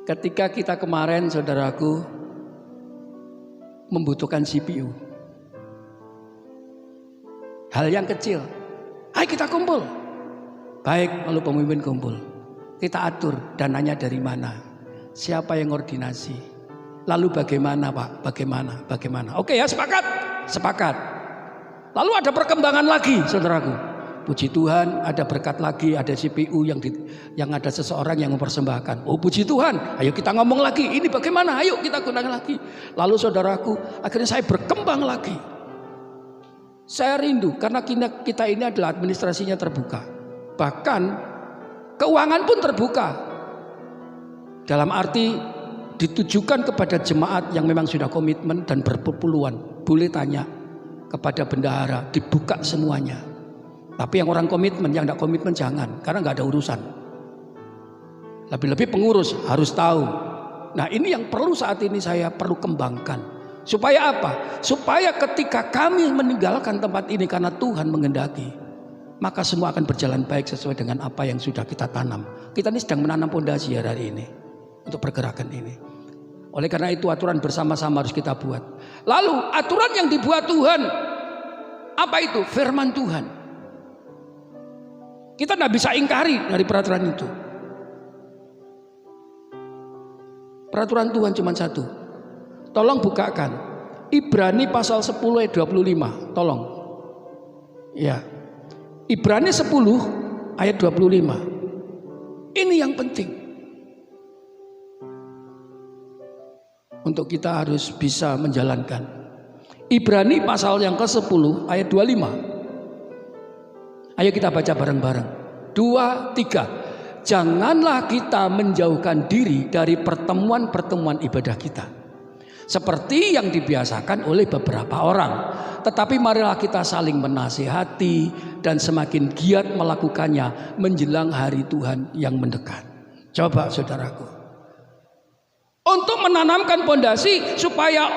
[SPEAKER 2] ketika kita kemarin saudaraku membutuhkan CPU. Hal yang kecil. Ayo kita kumpul. Baik, lalu pemimpin kumpul. Kita atur dananya dari mana. Siapa yang koordinasi? Lalu bagaimana Pak? Bagaimana? Oke ya, sepakat? Sepakat. Lalu ada perkembangan lagi saudaraku. Puji Tuhan ada berkat lagi, ada CPU yang ada seseorang yang mempersembahkan. Oh puji Tuhan, ayo kita ngomong lagi. Ini bagaimana? Ayo kita gunakan lagi. Lalu saudaraku, akhirnya saya berkembang lagi. Saya rindu karena kita ini adalah administrasinya terbuka. Bahkan keuangan pun terbuka. Dalam arti ditujukan kepada jemaat yang memang sudah komitmen dan berpuluhan. Boleh tanya kepada bendahara, dibuka semuanya. Tapi yang orang komitmen, yang tidak komitmen jangan, karena nggak ada urusan. Lebih-lebih pengurus harus tahu. Nah, ini yang perlu saat ini saya perlu kembangkan. Supaya apa? Supaya ketika kami meninggalkan tempat ini karena Tuhan menghendaki, maka semua akan berjalan baik sesuai dengan apa yang sudah kita tanam. Kita ini sedang menanam pondasi hari ini untuk pergerakan ini. Oleh karena itu aturan bersama-sama harus kita buat. Lalu aturan yang dibuat Tuhan, apa itu? Firman Tuhan. Kita tidak bisa ingkari dari peraturan itu. Peraturan Tuhan cuma satu. Tolong bukakan Ibrani pasal 10 ayat 25. Tolong. Ya. Ibrani 10 ayat 25. Ini yang penting. Untuk kita harus bisa menjalankan. Ibrani pasal yang ke-10 ayat 25. Ayo kita baca bareng-bareng. 2, 3. Janganlah kita menjauhkan diri dari pertemuan-pertemuan ibadah kita, seperti yang dibiasakan oleh beberapa orang. Tetapi marilah kita saling menasihati dan semakin giat melakukannya menjelang hari Tuhan yang mendekat. Coba saudaraku. Untuk menanamkan pondasi supaya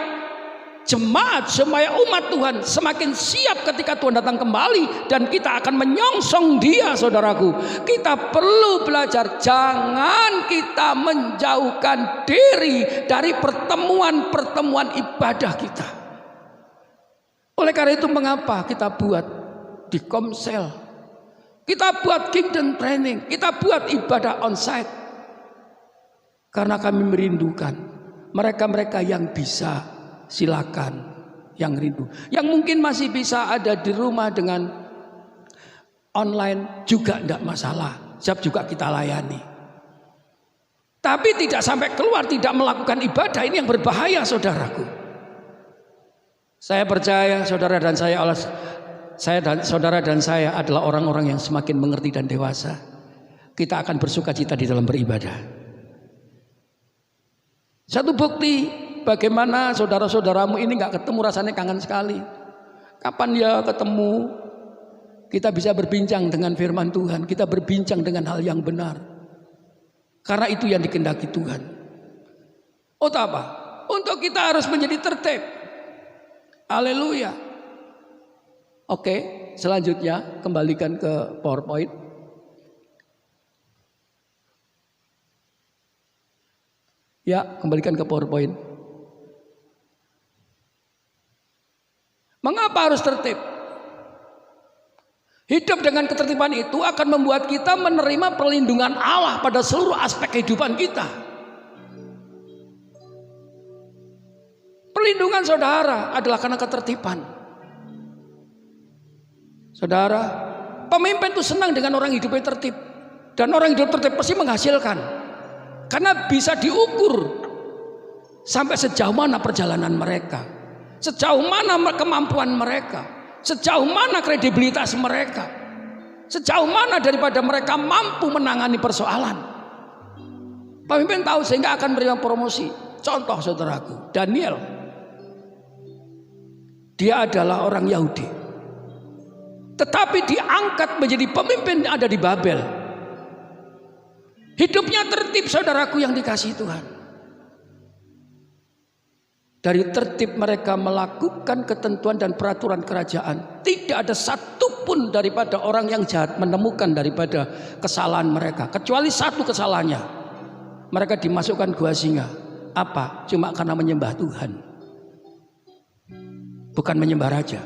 [SPEAKER 2] jemaat, supaya umat Tuhan semakin siap ketika Tuhan datang kembali dan kita akan menyongsong Dia, saudaraku. Kita perlu belajar, jangan kita menjauhkan diri dari pertemuan-pertemuan ibadah kita. Oleh karena itu mengapa kita buat di Komsel, kita buat Kingdom Training, kita buat ibadah onsite. Karena kami merindukan mereka-mereka yang bisa, silakan, yang rindu. Yang mungkin masih bisa ada di rumah dengan online juga tidak masalah. Siap juga kita layani. Tapi tidak sampai keluar, tidak melakukan ibadah, ini yang berbahaya, saudaraku. Saya percaya saudara dan saya adalah orang-orang yang semakin mengerti dan dewasa. Kita akan bersukacita di dalam beribadah. Satu bukti bagaimana saudara-saudaramu ini nggak ketemu rasanya kangen sekali. Kapan ya ketemu? Kita bisa berbincang dengan firman Tuhan, kita berbincang dengan hal yang benar. Karena itu yang dikehendaki Tuhan. Untuk apa? Untuk kita harus menjadi tertib. Haleluya. Oke, selanjutnya kembalikan ke PowerPoint. Ya, kembalikan ke PowerPoint. Mengapa harus tertib? Hidup dengan ketertiban itu akan membuat kita menerima perlindungan Allah pada seluruh aspek kehidupan kita. Perlindungan saudara adalah karena ketertiban. Saudara, pemimpin itu senang dengan orang hidupnya tertib. Dan orang hidup tertib pasti menghasilkan. Karena bisa diukur sampai sejauh mana perjalanan mereka, sejauh mana kemampuan mereka, sejauh mana kredibilitas mereka, sejauh mana daripada mereka mampu menangani persoalan. Pemimpin tahu sehingga akan menerima promosi. Contoh saudaraku, Daniel. Dia adalah orang Yahudi, tetapi diangkat menjadi pemimpin yang ada di Babel. Hidupnya tertib, saudaraku yang dikasihi Tuhan. Dari tertib mereka melakukan ketentuan dan peraturan kerajaan. Tidak ada satupun daripada orang yang jahat menemukan daripada kesalahan mereka. Kecuali satu kesalahannya. Mereka dimasukkan gua singa. Apa? Cuma karena menyembah Tuhan. Bukan menyembah raja.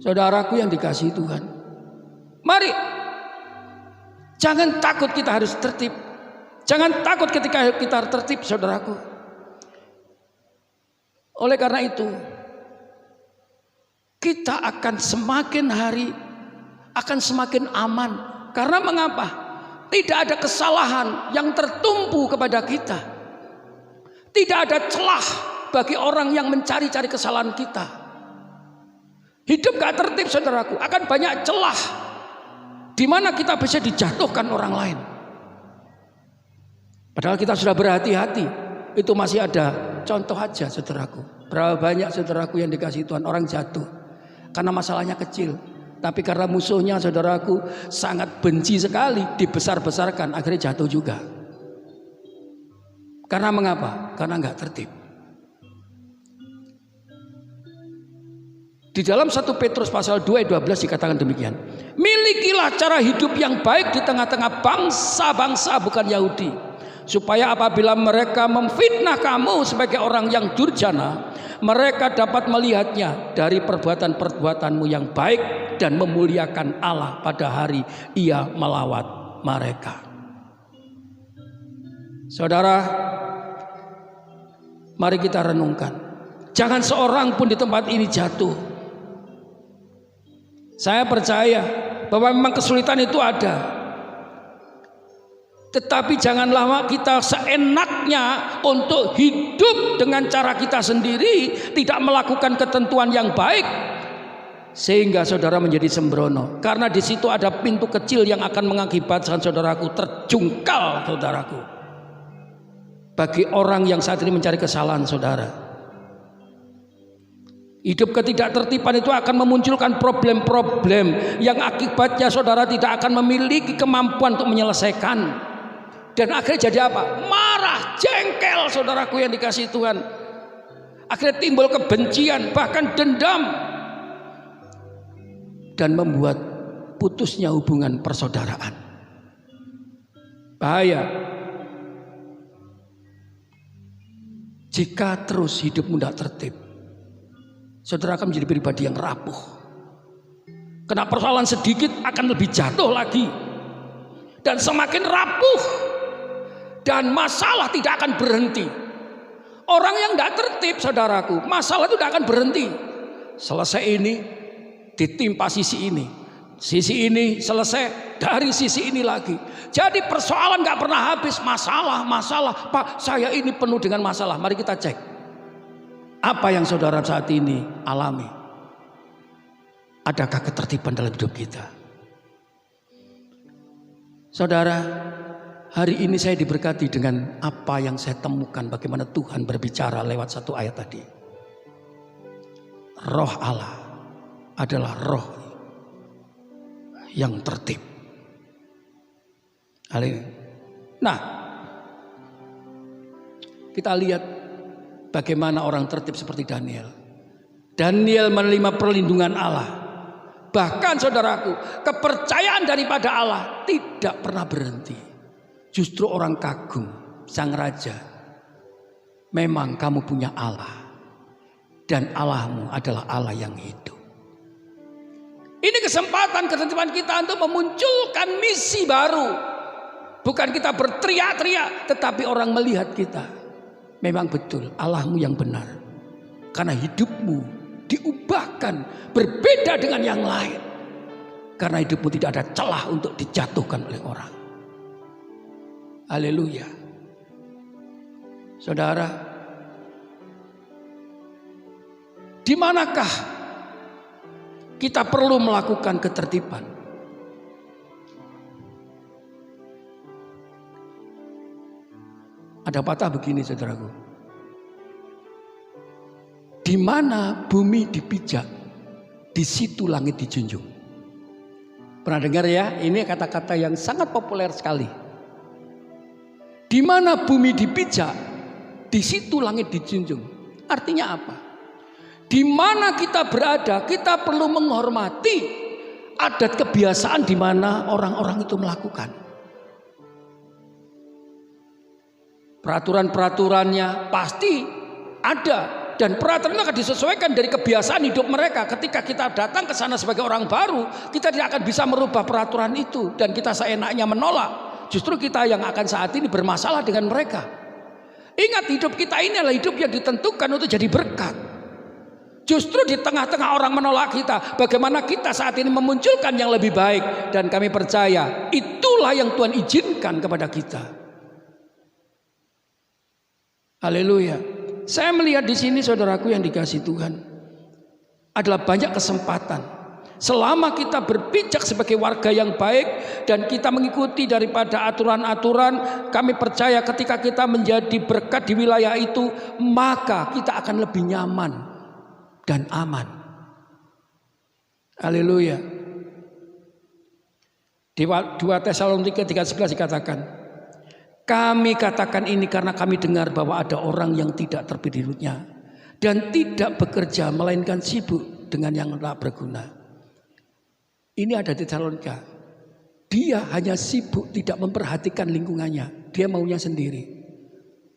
[SPEAKER 2] Saudaraku yang dikasihi Tuhan. Mari. Jangan takut kita harus tertib. Jangan takut ketika kita tertib, saudaraku. Oleh karena itu, kita akan semakin hari akan semakin aman. Karena mengapa? Tidak ada kesalahan yang tertumpu kepada kita. Tidak ada celah bagi orang yang mencari-cari kesalahan kita. Hidup gak tertib, saudaraku, akan banyak celah di mana kita bisa dijatuhkan orang lain. Padahal kita sudah berhati-hati. Itu masih ada contoh aja, saudaraku. Berapa banyak saudaraku yang dikasihi Tuhan orang jatuh karena masalahnya kecil. Tapi karena musuhnya, saudaraku, sangat benci sekali, dibesar-besarkan, akhirnya jatuh juga. Karena mengapa? Karena nggak tertib. Di dalam 1 Petrus pasal 2 ayat 12 dikatakan demikian. Milikilah cara hidup yang baik di tengah-tengah bangsa-bangsa bukan Yahudi, supaya apabila mereka memfitnah kamu sebagai orang yang durjana, mereka dapat melihatnya dari perbuatan-perbuatanmu yang baik dan memuliakan Allah pada hari Ia melawat mereka. Saudara, mari kita renungkan. Jangan seorang pun di tempat ini jatuh. Saya percaya bahwa memang kesulitan itu ada. Tetapi janganlah kita seenaknya untuk hidup dengan cara kita sendiri, tidak melakukan ketentuan yang baik, sehingga saudara menjadi sembrono. Karena di situ ada pintu kecil yang akan mengakibatkan saudaraku terjungkal, saudaraku. Bagi orang yang saat ini mencari kesalahan saudara, hidup ketidaktertiban itu akan memunculkan problem-problem yang akibatnya saudara tidak akan memiliki kemampuan untuk menyelesaikan. Dan akhirnya jadi apa? Marah, jengkel, saudaraku yang dikasihi Tuhan. Akhirnya timbul kebencian, bahkan dendam, dan membuat putusnya hubungan persaudaraan. Bahaya jika terus hidupmu tidak tertib. Saudara akan menjadi pribadi yang rapuh. Kena persoalan sedikit akan lebih jatuh lagi, dan semakin rapuh, dan masalah tidak akan berhenti. Orang yang tidak tertib, saudaraku, masalah itu tidak akan berhenti. Selesai ini ditimpa sisi ini selesai dari sisi ini lagi. Jadi persoalan nggak pernah habis, masalah. Pak, saya ini penuh dengan masalah. Mari kita cek apa yang saudara saat ini alami. Adakah ketertiban dalam hidup kita? Saudara, hari ini saya diberkati dengan apa yang saya temukan, bagaimana Tuhan berbicara lewat satu ayat tadi. Roh Allah adalah roh yang tertib. Nah, kita lihat bagaimana orang tertib seperti Daniel. Daniel menerima perlindungan Allah. Bahkan saudaraku, kepercayaan daripada Allah tidak pernah berhenti. Justru orang kagum, sang raja, memang kamu punya Allah, dan Allahmu adalah Allah yang hidup. Ini kesempatan ketertiban kita untuk memunculkan misi baru. Bukan kita berteriak-teriak, tetapi orang melihat kita. Memang betul Allahmu yang benar. Karena hidupmu diubahkan berbeda dengan yang lain. Karena hidupmu tidak ada celah untuk dijatuhkan oleh orang. Haleluya. Saudara, di manakah kita perlu melakukan ketertiban? Ada patah begini, saudaraku. Di mana bumi dipijak, di situ langit dijunjung. Pernah dengar ya? Ini kata-kata yang sangat populer sekali. Di mana bumi dipijak, di situ langit dijunjung. Artinya apa? Di mana kita berada, kita perlu menghormati adat kebiasaan di mana orang-orang itu melakukan. Peraturan-peraturannya pasti ada, dan peraturan itu akan disesuaikan dari kebiasaan hidup mereka. Ketika kita datang ke sana sebagai orang baru, kita tidak akan bisa merubah peraturan itu, dan kita seenaknya menolak. Justru kita yang akan saat ini bermasalah dengan mereka. Ingat, hidup kita ini adalah hidup yang ditentukan untuk jadi berkat. Justru di tengah-tengah orang menolak kita, bagaimana kita saat ini memunculkan yang lebih baik. Dan kami percaya itulah yang Tuhan izinkan kepada kita. Haleluya. Saya melihat di sini, saudaraku yang dikasihi Tuhan, adalah banyak kesempatan. Selama kita berpijak sebagai warga yang baik dan kita mengikuti daripada aturan-aturan, kami percaya ketika kita menjadi berkat di wilayah itu, maka kita akan lebih nyaman dan aman. Haleluya. Di 2 Tesalonika 3:11 dikatakan, kami katakan ini karena kami dengar bahwa ada orang yang tidak terbit hidupnya dan tidak bekerja melainkan sibuk dengan yang tak berguna. Ini ada di Tesalonika. Dia hanya sibuk, tidak memperhatikan lingkungannya. Dia maunya sendiri.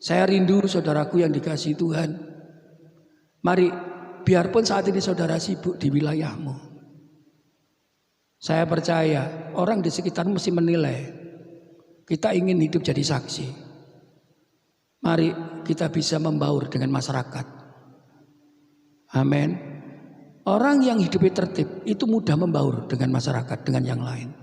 [SPEAKER 2] Saya rindu saudaraku yang dikasihi Tuhan. Mari, biarpun saat ini saudara sibuk di wilayahmu, saya percaya orang di sekitar mesti menilai. Kita ingin hidup jadi saksi. Mari kita bisa membaur dengan masyarakat. Amin. Orang yang hidupnya tertib itu mudah membaur dengan masyarakat, dengan yang lain.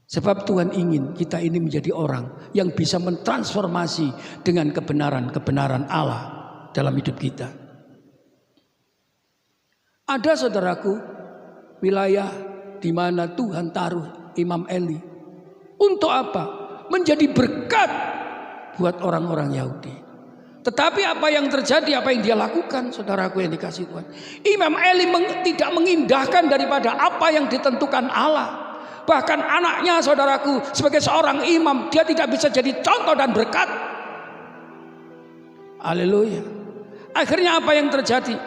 [SPEAKER 2] Sebab Tuhan ingin kita ini menjadi orang yang bisa mentransformasi dengan kebenaran Allah dalam hidup kita. Ada saudaraku wilayah di mana Tuhan taruh Imam Eli. Untuk apa? Menjadi berkat buat orang-orang Yahudi. Tetapi apa yang terjadi, apa yang dia lakukan, saudaraku yang dikasihi Tuhan, Imam Eli tidak mengindahkan daripada apa yang ditentukan Allah. Bahkan anaknya, saudaraku, sebagai seorang imam, dia tidak bisa jadi contoh dan berkat. Haleluya. Akhirnya apa yang terjadi?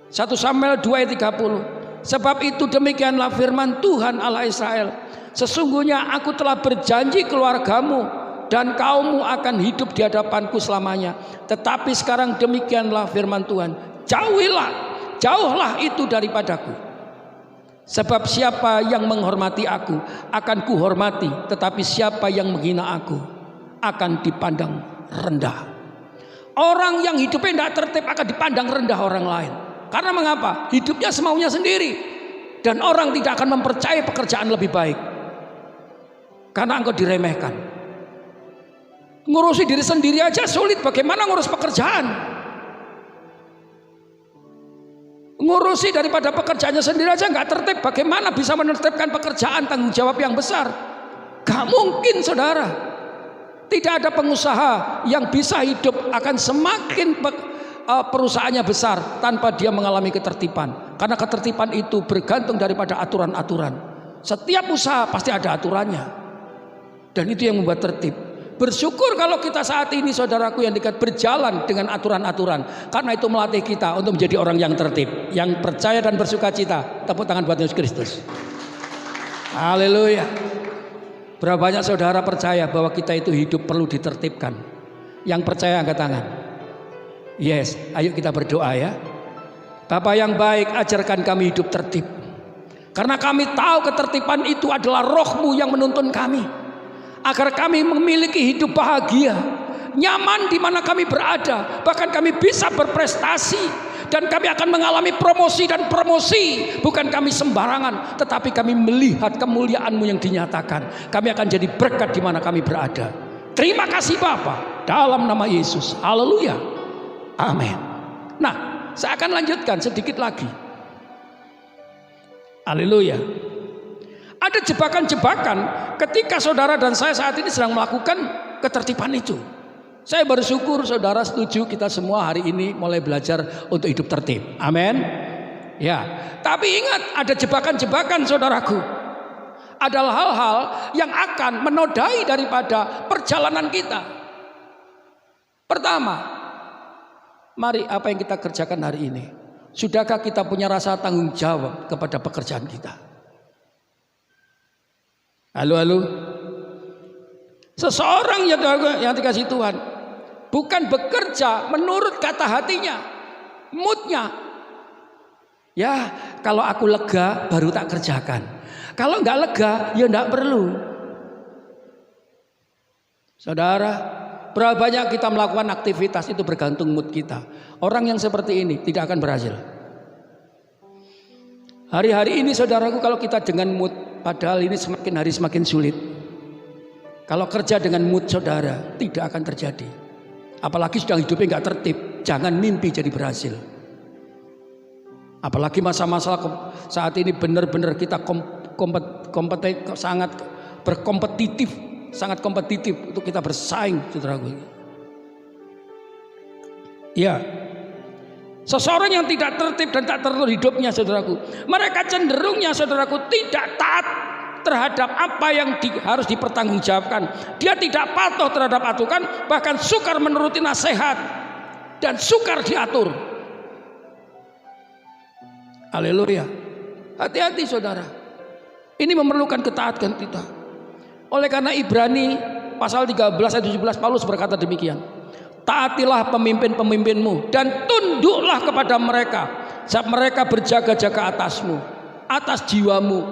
[SPEAKER 2] 1 Samuel 2 ayat 30. Sebab itu demikianlah firman Tuhan Allah Israel. Sesungguhnya aku telah berjanji keluargamu dan kaummu akan hidup di hadapanku selamanya. Tetapi sekarang demikianlah firman Tuhan. Jauhlah itu daripadaku. Sebab siapa yang menghormati aku akan kuhormati. Tetapi siapa yang menghina aku akan dipandang rendah. Orang yang hidupnya tidak tertib akan dipandang rendah orang lain. Karena mengapa? Hidupnya semaunya sendiri. Dan orang tidak akan mempercayai pekerjaan lebih baik. Karena engkau diremehkan. Ngurusi diri sendiri aja sulit, bagaimana ngurus pekerjaan? Ngurusi daripada pekerjaannya sendiri aja nggak tertib, bagaimana bisa menertibkan pekerjaan, tanggung jawab yang besar? Gak mungkin, saudara. Tidak ada pengusaha yang bisa hidup akan semakin perusahaannya besar tanpa dia mengalami ketertiban. Karena ketertiban itu bergantung daripada aturan-aturan. Setiap usaha pasti ada aturannya. Dan itu yang membuat tertib. Bersyukur kalau kita saat ini, saudaraku yang dekat, berjalan dengan aturan-aturan. Karena itu melatih kita untuk menjadi orang yang tertib, yang percaya dan bersuka cita. Tepuk tangan buat Yesus Kristus. Haleluya. Berapa banyak saudara percaya bahwa kita itu hidup perlu ditertibkan? Yang percaya angkat tangan. Yes, ayo kita berdoa ya. Bapa yang baik, ajarkan kami hidup tertib. Karena kami tahu ketertiban itu adalah roh-Mu yang menuntun kami. Agar kami memiliki hidup bahagia, nyaman di mana kami berada. Bahkan kami bisa berprestasi. Dan kami akan mengalami promosi dan promosi. Bukan kami sembarangan, tetapi kami melihat kemuliaan-Mu yang dinyatakan. Kami akan jadi berkat di mana kami berada. Terima kasih Bapa, dalam nama Yesus. Haleluya. Amin. Nah, saya akan lanjutkan sedikit lagi. Haleluya. Ada jebakan-jebakan ketika saudara dan saya saat ini sedang melakukan ketertiban itu. Saya bersyukur saudara setuju kita semua hari ini mulai belajar untuk hidup tertib. Amin. Ya, tapi ingat ada jebakan-jebakan saudaraku. Adalah hal-hal yang akan menodai daripada perjalanan kita. Pertama, mari apa yang kita kerjakan hari ini? Sudahkah kita punya rasa tanggung jawab kepada pekerjaan kita? Halo. Seseorang yang dikasih Tuhan bukan bekerja menurut kata hatinya, moodnya. Ya, kalau aku lega baru tak kerjakan. Kalau nggak lega ya nggak perlu. Saudara, berapa banyak kita melakukan aktivitas itu bergantung mood kita. Orang yang seperti ini tidak akan berhasil. Hari-hari ini saudaraku, kalau kita dengan mood, padahal ini semakin hari semakin sulit. Kalau kerja dengan mood saudara, tidak akan terjadi. Apalagi sedang hidupnya nggak tertib, jangan mimpi jadi berhasil. Apalagi masa-masa saat ini benar-benar kita sangat berkompetitif, sangat kompetitif untuk kita bersaing, saudaraku. Ya, Seseorang yang tidak tertib dan tak teratur hidupnya, saudaraku, mereka cenderungnya, saudaraku, tidak taat terhadap apa yang harus dipertanggungjawabkan. Dia tidak patuh terhadap aturan, bahkan sukar menuruti nasihat dan sukar diatur. Haleluya. Hati-hati saudara. Ini memerlukan ketaatan kita. Oleh karena Ibrani pasal 13 ayat 17 Paulus berkata demikian. Taatilah pemimpin-pemimpinmu dan tunduklah kepada mereka, sebab mereka berjaga-jaga atasmu, atas jiwamu.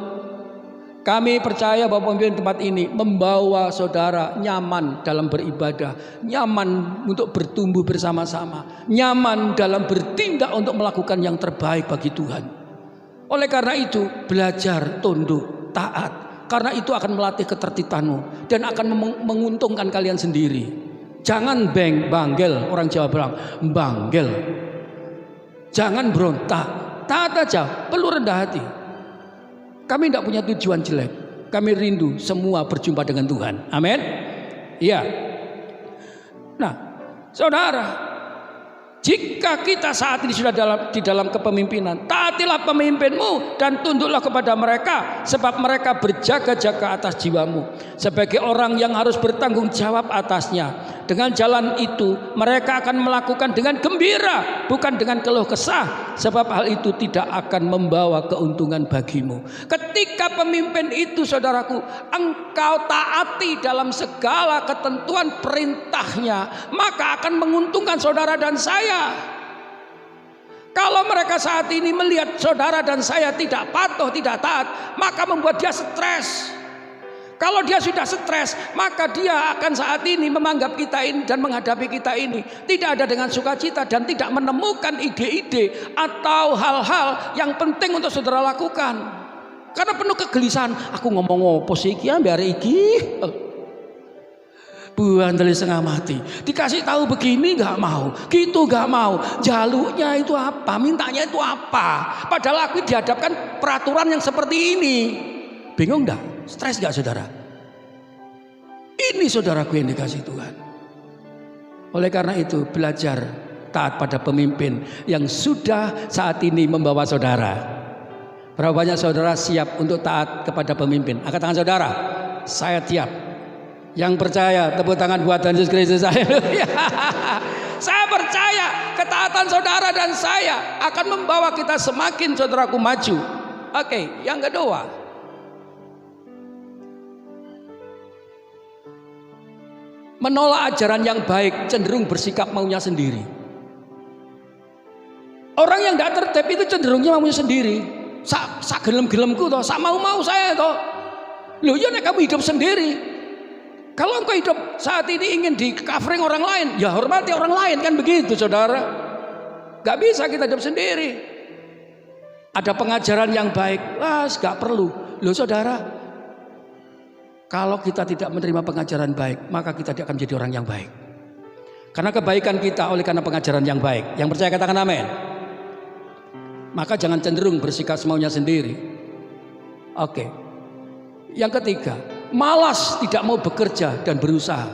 [SPEAKER 2] Kami percaya bahwa pemimpin tempat ini membawa saudara nyaman dalam beribadah, nyaman untuk bertumbuh bersama-sama, nyaman dalam bertindak untuk melakukan yang terbaik bagi Tuhan. Oleh karena itu, belajar tunduk, taat, karena itu akan melatih ketertibanmu dan akan menguntungkan kalian sendiri. Jangan banggel, orang Jawa bilang banggel. Jangan berontak, taat aja, perlu rendah hati. Kami tidak punya tujuan jelek. Kami rindu semua berjumpa dengan Tuhan. Amin. Iya. Nah, saudara, jika kita saat ini sudah di dalam kepemimpinan, taatilah pemimpinmu dan tunduklah kepada mereka, sebab mereka berjaga-jaga atas jiwamu. Sebagai orang yang harus bertanggung jawab atasnya, dengan jalan itu mereka akan melakukan dengan gembira, bukan dengan keluh kesah, sebab hal itu tidak akan membawa keuntungan bagimu. Ketika pemimpin itu, saudaraku, engkau taati dalam segala ketentuan perintahnya, maka akan menguntungkan saudara dan saya. Kalau mereka saat ini melihat saudara dan saya tidak patuh, tidak taat, maka membuat dia stres. Kalau dia sudah stres, maka dia akan saat ini menganggap kita ini dan menghadapi kita ini tidak ada dengan sukacita dan tidak menemukan ide-ide atau hal-hal yang penting untuk saudara lakukan. Karena penuh kegelisahan, aku ngomong apa sih iki biar iki. Buan dari setengah mati, dikasih tahu begini nggak mau, gitu nggak mau, jaluknya itu apa, mintanya itu apa, padahal aku dihadapkan peraturan yang seperti ini. Bingung nggak? Stres nggak saudara? Ini saudaraku yang dikasih Tuhan. Oleh karena itu belajar taat pada pemimpin yang sudah saat ini membawa saudara. Berapa banyak saudara siap untuk taat kepada pemimpin? Angkat tangan saudara. Saya siap. Yang percaya tepuk tangan buat Tuhan Yesus Kristus. Saya percaya ketaatan saudara dan saya akan membawa kita semakin saudaraku maju. Oke, yang kedua, menolak ajaran yang baik, cenderung bersikap maunya sendiri. Orang yang tidak tertib itu cenderungnya maunya sendiri. Sak gelem-gelemku toh, sak mau saya toh. Loh ya nek kamu hidup sendiri. Kalau engkau hidup saat ini ingin di covering orang lain, ya hormati orang lain, kan begitu saudara. Gak bisa kita hidup sendiri. Ada pengajaran yang baik, gak perlu. Loh saudara, kalau kita tidak menerima pengajaran baik, maka kita tidak akan menjadi orang yang baik. Karena kebaikan kita oleh karena pengajaran yang baik. Yang percaya katakan amin. Maka jangan cenderung bersikap semaunya sendiri. Oke. Yang ketiga, malas tidak mau bekerja dan berusaha.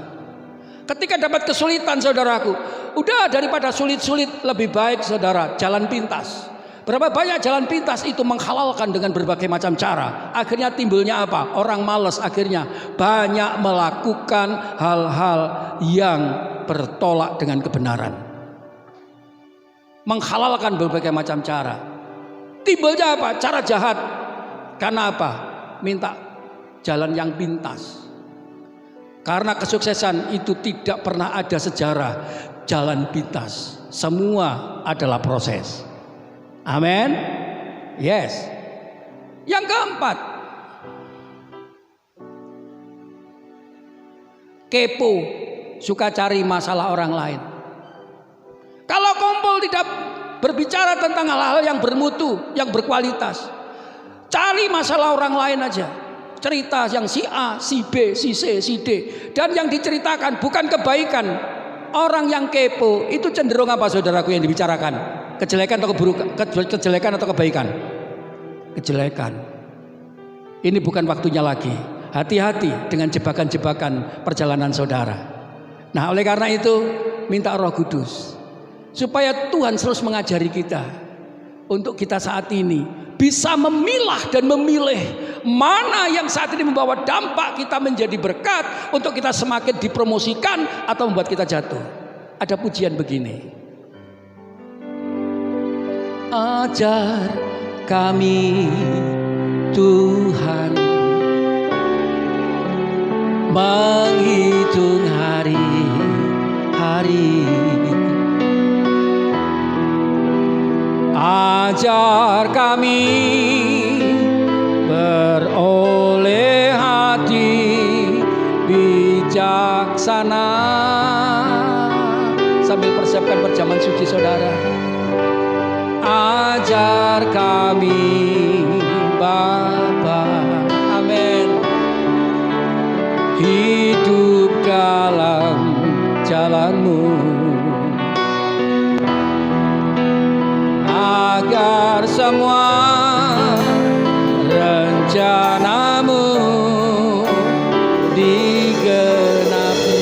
[SPEAKER 2] Ketika dapat kesulitan saudaraku, udah daripada sulit-sulit lebih baik saudara jalan pintas. Berapa banyak jalan pintas itu menghalalkan dengan berbagai macam cara. Akhirnya timbulnya apa? Orang malas akhirnya banyak melakukan hal-hal yang bertolak dengan kebenaran. Menghalalkan berbagai macam cara. Timbulnya apa? Cara jahat. Karena apa? Minta jalan yang pintas. Karena kesuksesan itu tidak pernah ada sejarah jalan pintas. Semua adalah proses. Amin. Yes. Yang keempat, kepo, suka cari masalah orang lain. Kalau kumpul tidak berbicara tentang hal-hal yang bermutu, yang berkualitas, cari masalah orang lain aja. Cerita yang si A, si B, si C, si D, dan yang diceritakan bukan kebaikan. Orang yang kepo itu cenderung apa saudaraku yang dibicarakan? Kejelekan atau keburukan? Kejelekan atau kebaikan? Kejelekan. Ini bukan waktunya lagi. Hati-hati dengan jebakan-jebakan perjalanan saudara. Nah, oleh karena itu minta Roh Kudus. supaya Tuhan terus mengajari kita untuk kita saat ini bisa memilah dan memilih mana yang saat ini membawa dampak kita menjadi berkat untuk kita semakin dipromosikan atau membuat kita jatuh. Ada pujian begini. Ajar kami Tuhan menghitung hari-hari. Ajar kami beroleh hati bijaksana. Sambil persiapkan perjamuan suci saudara. Ajar kami Bapa, amin, hidup dalam jalan-Mu, agar semua rencana-Mu digenapi.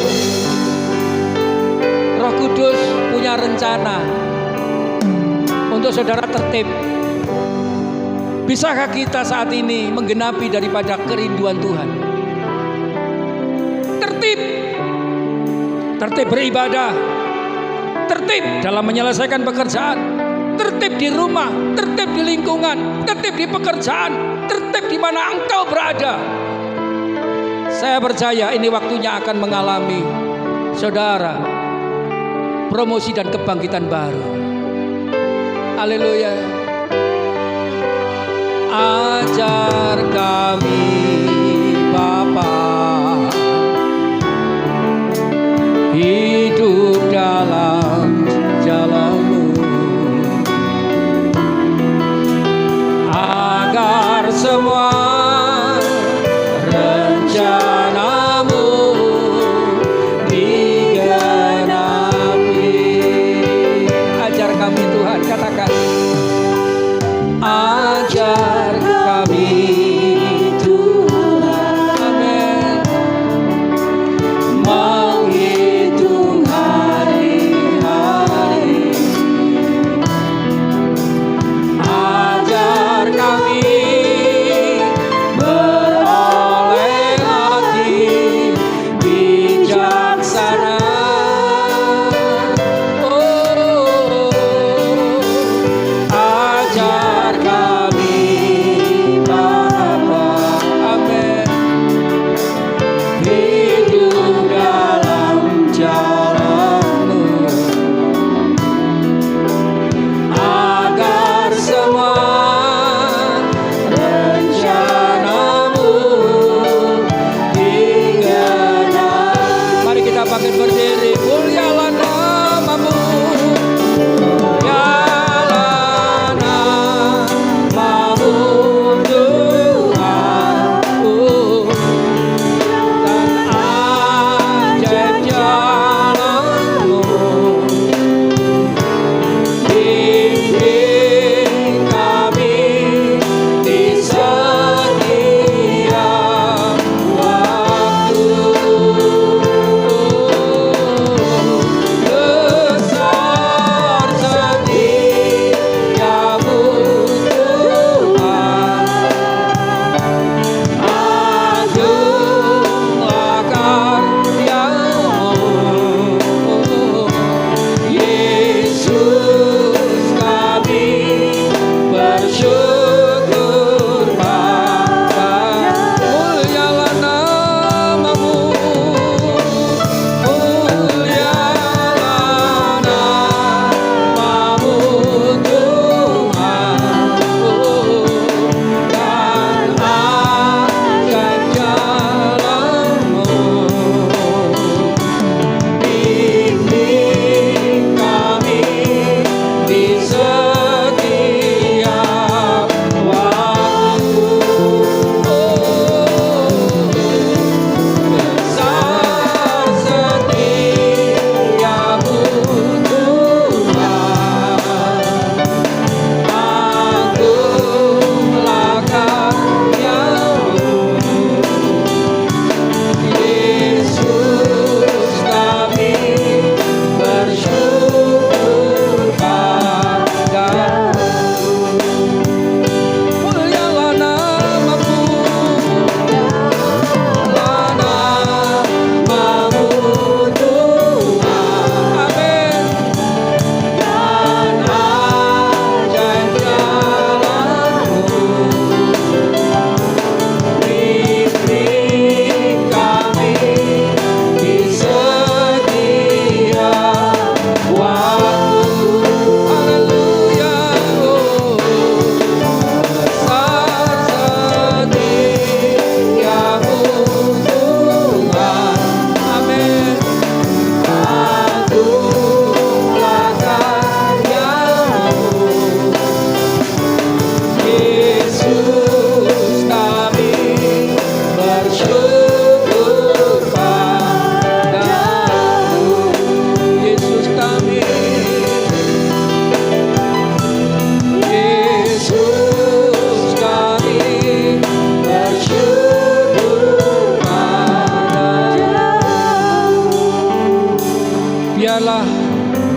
[SPEAKER 2] Roh Kudus punya rencana untuk saudara tertib. Bisakah kita saat ini menggenapi daripada kerinduan Tuhan? Tertib, tertib beribadah, tertib dalam menyelesaikan pekerjaan, tertib di rumah, tertib di lingkungan, tertib di pekerjaan, tertib di mana engkau berada. Saya percaya ini waktunya akan mengalami saudara promosi dan kebangkitan baru. Haleluya. Ajar kami Bapa hidup dalam jalan-Mu, agar semua rencana-Mu digenapi. Ajar kami Tuhan, katakan. Ajar kami Tuhan, amin, menghitung hari-hari. Ajar kami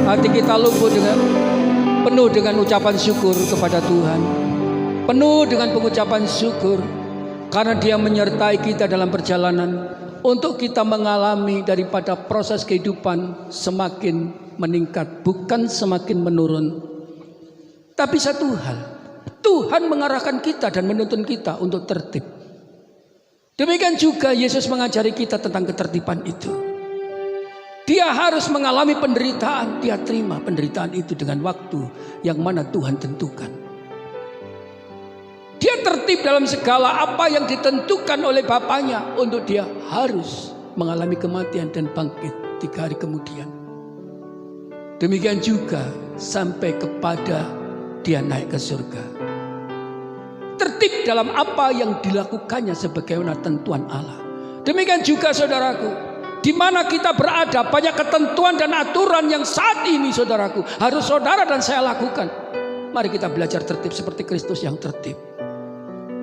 [SPEAKER 2] Hati kita lumpuh penuh dengan ucapan syukur kepada Tuhan. Penuh dengan pengucapan syukur karena Dia menyertai kita dalam perjalanan untuk kita mengalami daripada proses kehidupan semakin meningkat, bukan semakin menurun. Tapi satu hal, Tuhan mengarahkan kita dan menuntun kita untuk tertib. Demikian juga Yesus mengajari kita tentang ketertiban itu. Dia harus mengalami penderitaan, Dia terima penderitaan itu dengan waktu yang mana Tuhan tentukan. Dia tertib dalam segala apa yang ditentukan oleh Bapaknya untuk Dia harus mengalami kematian dan bangkit 3 hari kemudian. Demikian juga sampai kepada Dia naik ke surga. Tertib dalam apa yang dilakukannya sebagaimana tentuan Allah. Demikian juga saudaraku, di mana kita berada banyak ketentuan dan aturan yang saat ini saudaraku harus saudara dan saya lakukan. Mari kita belajar tertib seperti Kristus yang tertib.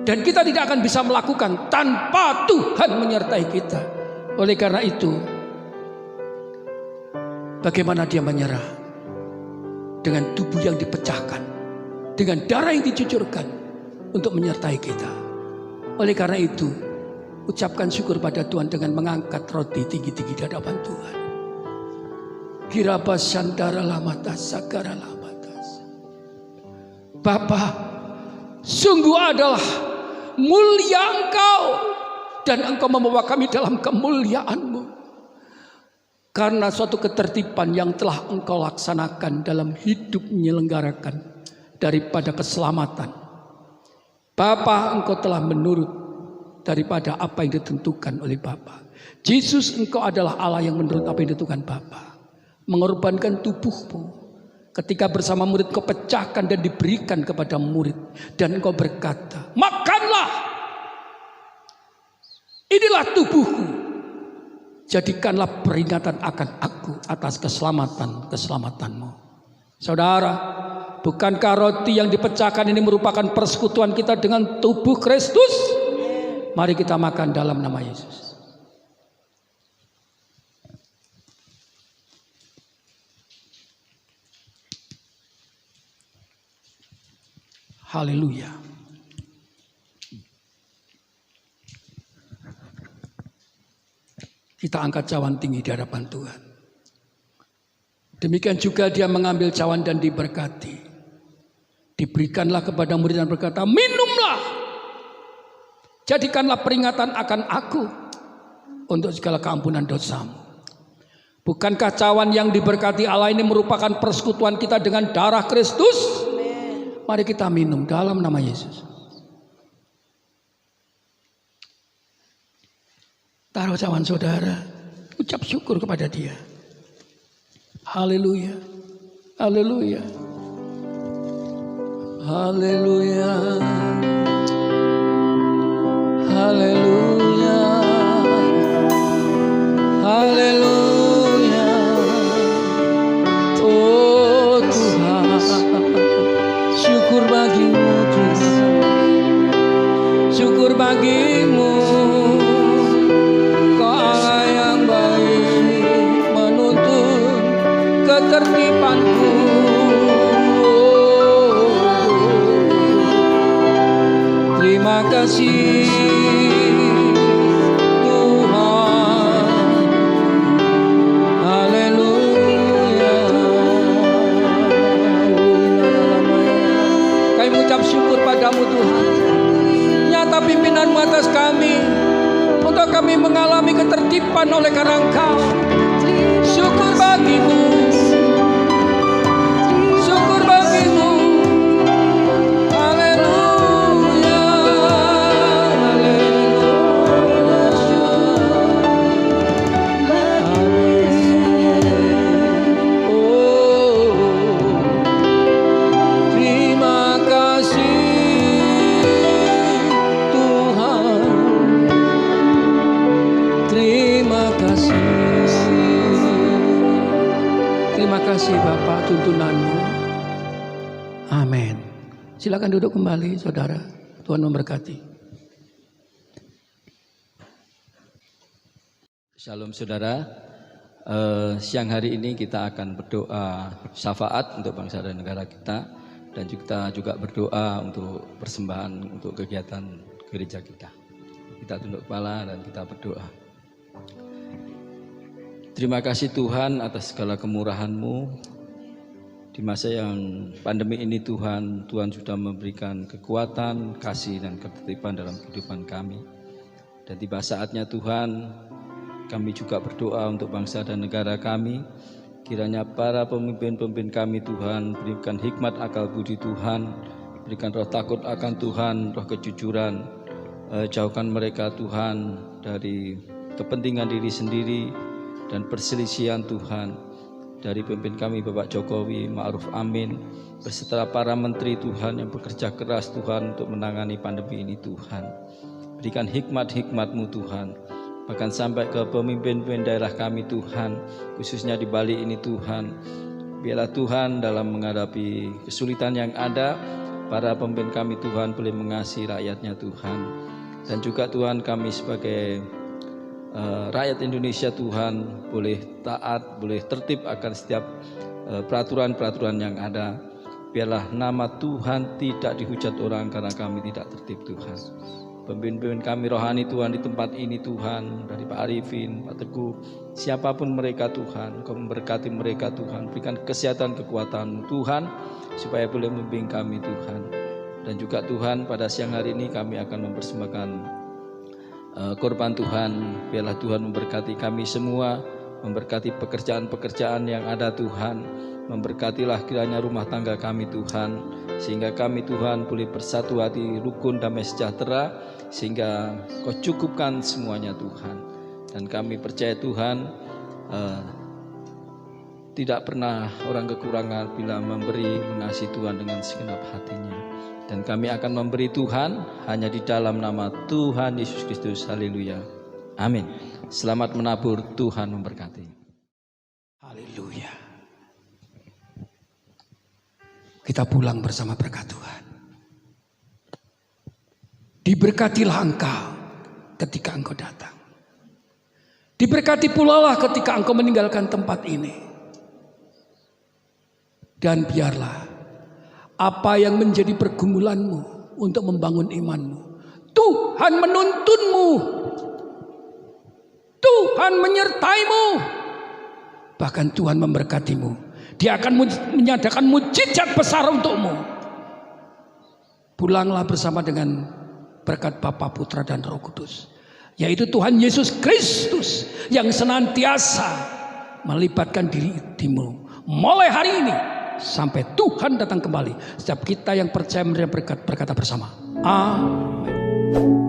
[SPEAKER 2] Dan kita tidak akan bisa melakukan tanpa Tuhan menyertai kita. Oleh karena itu, bagaimana Dia menyerah dengan tubuh yang dipecahkan, dengan darah yang dicucurkan untuk menyertai kita. Oleh karena itu, ucapkan syukur pada Tuhan dengan mengangkat roti tinggi-tinggi di hadapan Tuhan. Kiraba sandara lamatas sagara lamatas. Bapa, sungguh adalah mulia Engkau dan Engkau membawa kami dalam kemuliaan-Mu. Karena suatu ketertiban yang telah Engkau laksanakan dalam hidup menyelenggarakan daripada keselamatan. Bapa, Engkau telah menurut daripada apa yang ditentukan oleh Bapa. Yesus, Engkau adalah Allah yang menurut apa yang ditentukan Bapa. Mengorbankan tubuh-Mu. Ketika bersama murid Engkau pecahkan dan diberikan kepada murid. Dan Engkau berkata, makanlah. Inilah tubuhku. Jadikanlah peringatan akan aku atas keselamatan-keselamatanmu. Saudara, bukankah roti yang dipecahkan ini merupakan persekutuan kita dengan tubuh Kristus? Mari kita makan dalam nama Yesus. Haleluya. Kita angkat cawan tinggi di hadapan Tuhan. Demikian juga Dia mengambil cawan dan diberkati. Diberikanlah kepada murid dan berkata, minumlah. Jadikanlah peringatan akan aku untuk segala keampunan dosamu. Bukankah cawan yang diberkati Allah ini merupakan persekutuan kita dengan darah Kristus? Mari kita minum dalam nama Yesus. Taruh cawan saudara, ucap syukur kepada Dia. Haleluya, haleluya, haleluya, haleluya, haleluya. Oh Tuhan, syukur bagimu Tuhan, syukur bagimu. Ketertibanku, terima kasih Tuhan, haleluya. Kami mengucap syukur padamu Tuhan. Nyata pimpinan-Mu atas kami, untuk kami mengalami ketertiban oleh karena Engkau. Syukur bagimu. Terima kasih Bapak tuntunan-Mu. Amin. Silakan duduk kembali saudara. Tuhan memberkati.
[SPEAKER 3] Shalom saudara. Siang hari ini kita akan berdoa syafaat untuk bangsa dan negara kita, dan kita juga berdoa untuk persembahan untuk kegiatan gereja kita. Kita tunduk kepala dan kita berdoa. Terima kasih Tuhan atas segala kemurahan-Mu. Di masa yang pandemi ini Tuhan sudah memberikan kekuatan, kasih dan ketertiban dalam kehidupan kami. Dan tiba saatnya Tuhan, kami juga berdoa untuk bangsa dan negara kami. Kiranya para pemimpin-pemimpin kami Tuhan, berikan hikmat akal budi Tuhan, berikan roh takut akan Tuhan, roh kejujuran. Jauhkan mereka Tuhan dari kepentingan diri sendiri dan perselisihan Tuhan. Dari pemimpin kami Bapak Jokowi Ma'ruf Amin, beserta para menteri Tuhan yang bekerja keras Tuhan untuk menangani pandemi ini Tuhan. Berikan hikmat-hikmat-Mu Tuhan. Bahkan sampai ke pemimpin-pemimpin daerah kami Tuhan, khususnya di Bali ini Tuhan. Biarlah Tuhan dalam menghadapi kesulitan yang ada, para pemimpin kami Tuhan boleh mengasihi rakyatnya Tuhan. Dan juga Tuhan kami sebagai rakyat Indonesia Tuhan boleh taat, boleh tertib akan setiap peraturan-peraturan yang ada. Biarlah nama Tuhan tidak dihujat orang karena kami tidak tertib Tuhan. Pemimpin kami rohani Tuhan di tempat ini Tuhan, dari Pak Arifin, Pak Teguh, siapapun mereka Tuhan, Kau memberkati mereka Tuhan, berikan kesehatan, kekuatan Tuhan, supaya boleh membimbing kami Tuhan. Dan juga Tuhan pada siang hari ini kami akan mempersembahkan korban Tuhan. Biarlah Tuhan memberkati kami semua, memberkati pekerjaan-pekerjaan yang ada Tuhan, memberkatilah kiranya rumah tangga kami Tuhan, sehingga kami Tuhan boleh bersatu hati, rukun, damai sejahtera, sehingga Kau cukupkan semuanya Tuhan. Dan kami percaya Tuhan, tidak pernah orang kekurangan bila memberi, mengasihi Tuhan dengan segenap hatinya. Dan kami akan memberi Tuhan hanya di dalam nama Tuhan Yesus Kristus. Haleluya. Amin. Selamat menabur, Tuhan memberkati.
[SPEAKER 2] Haleluya. Kita pulang bersama berkat Tuhan. Diberkatilah engkau ketika engkau datang. Diberkati pula lah ketika engkau meninggalkan tempat ini. Dan biarlah apa yang menjadi pergumulanmu untuk membangun imanmu, Tuhan menuntunmu, Tuhan menyertaimu, bahkan Tuhan memberkatimu. Dia akan menyatakan mujizat besar untukmu. Pulanglah bersama dengan berkat Bapa, Putra dan Roh Kudus, yaitu Tuhan Yesus Kristus yang senantiasa melibatkan dirimu mulai hari ini sampai Tuhan datang kembali. Setiap kita yang percaya menerima berkat berkata bersama, amin.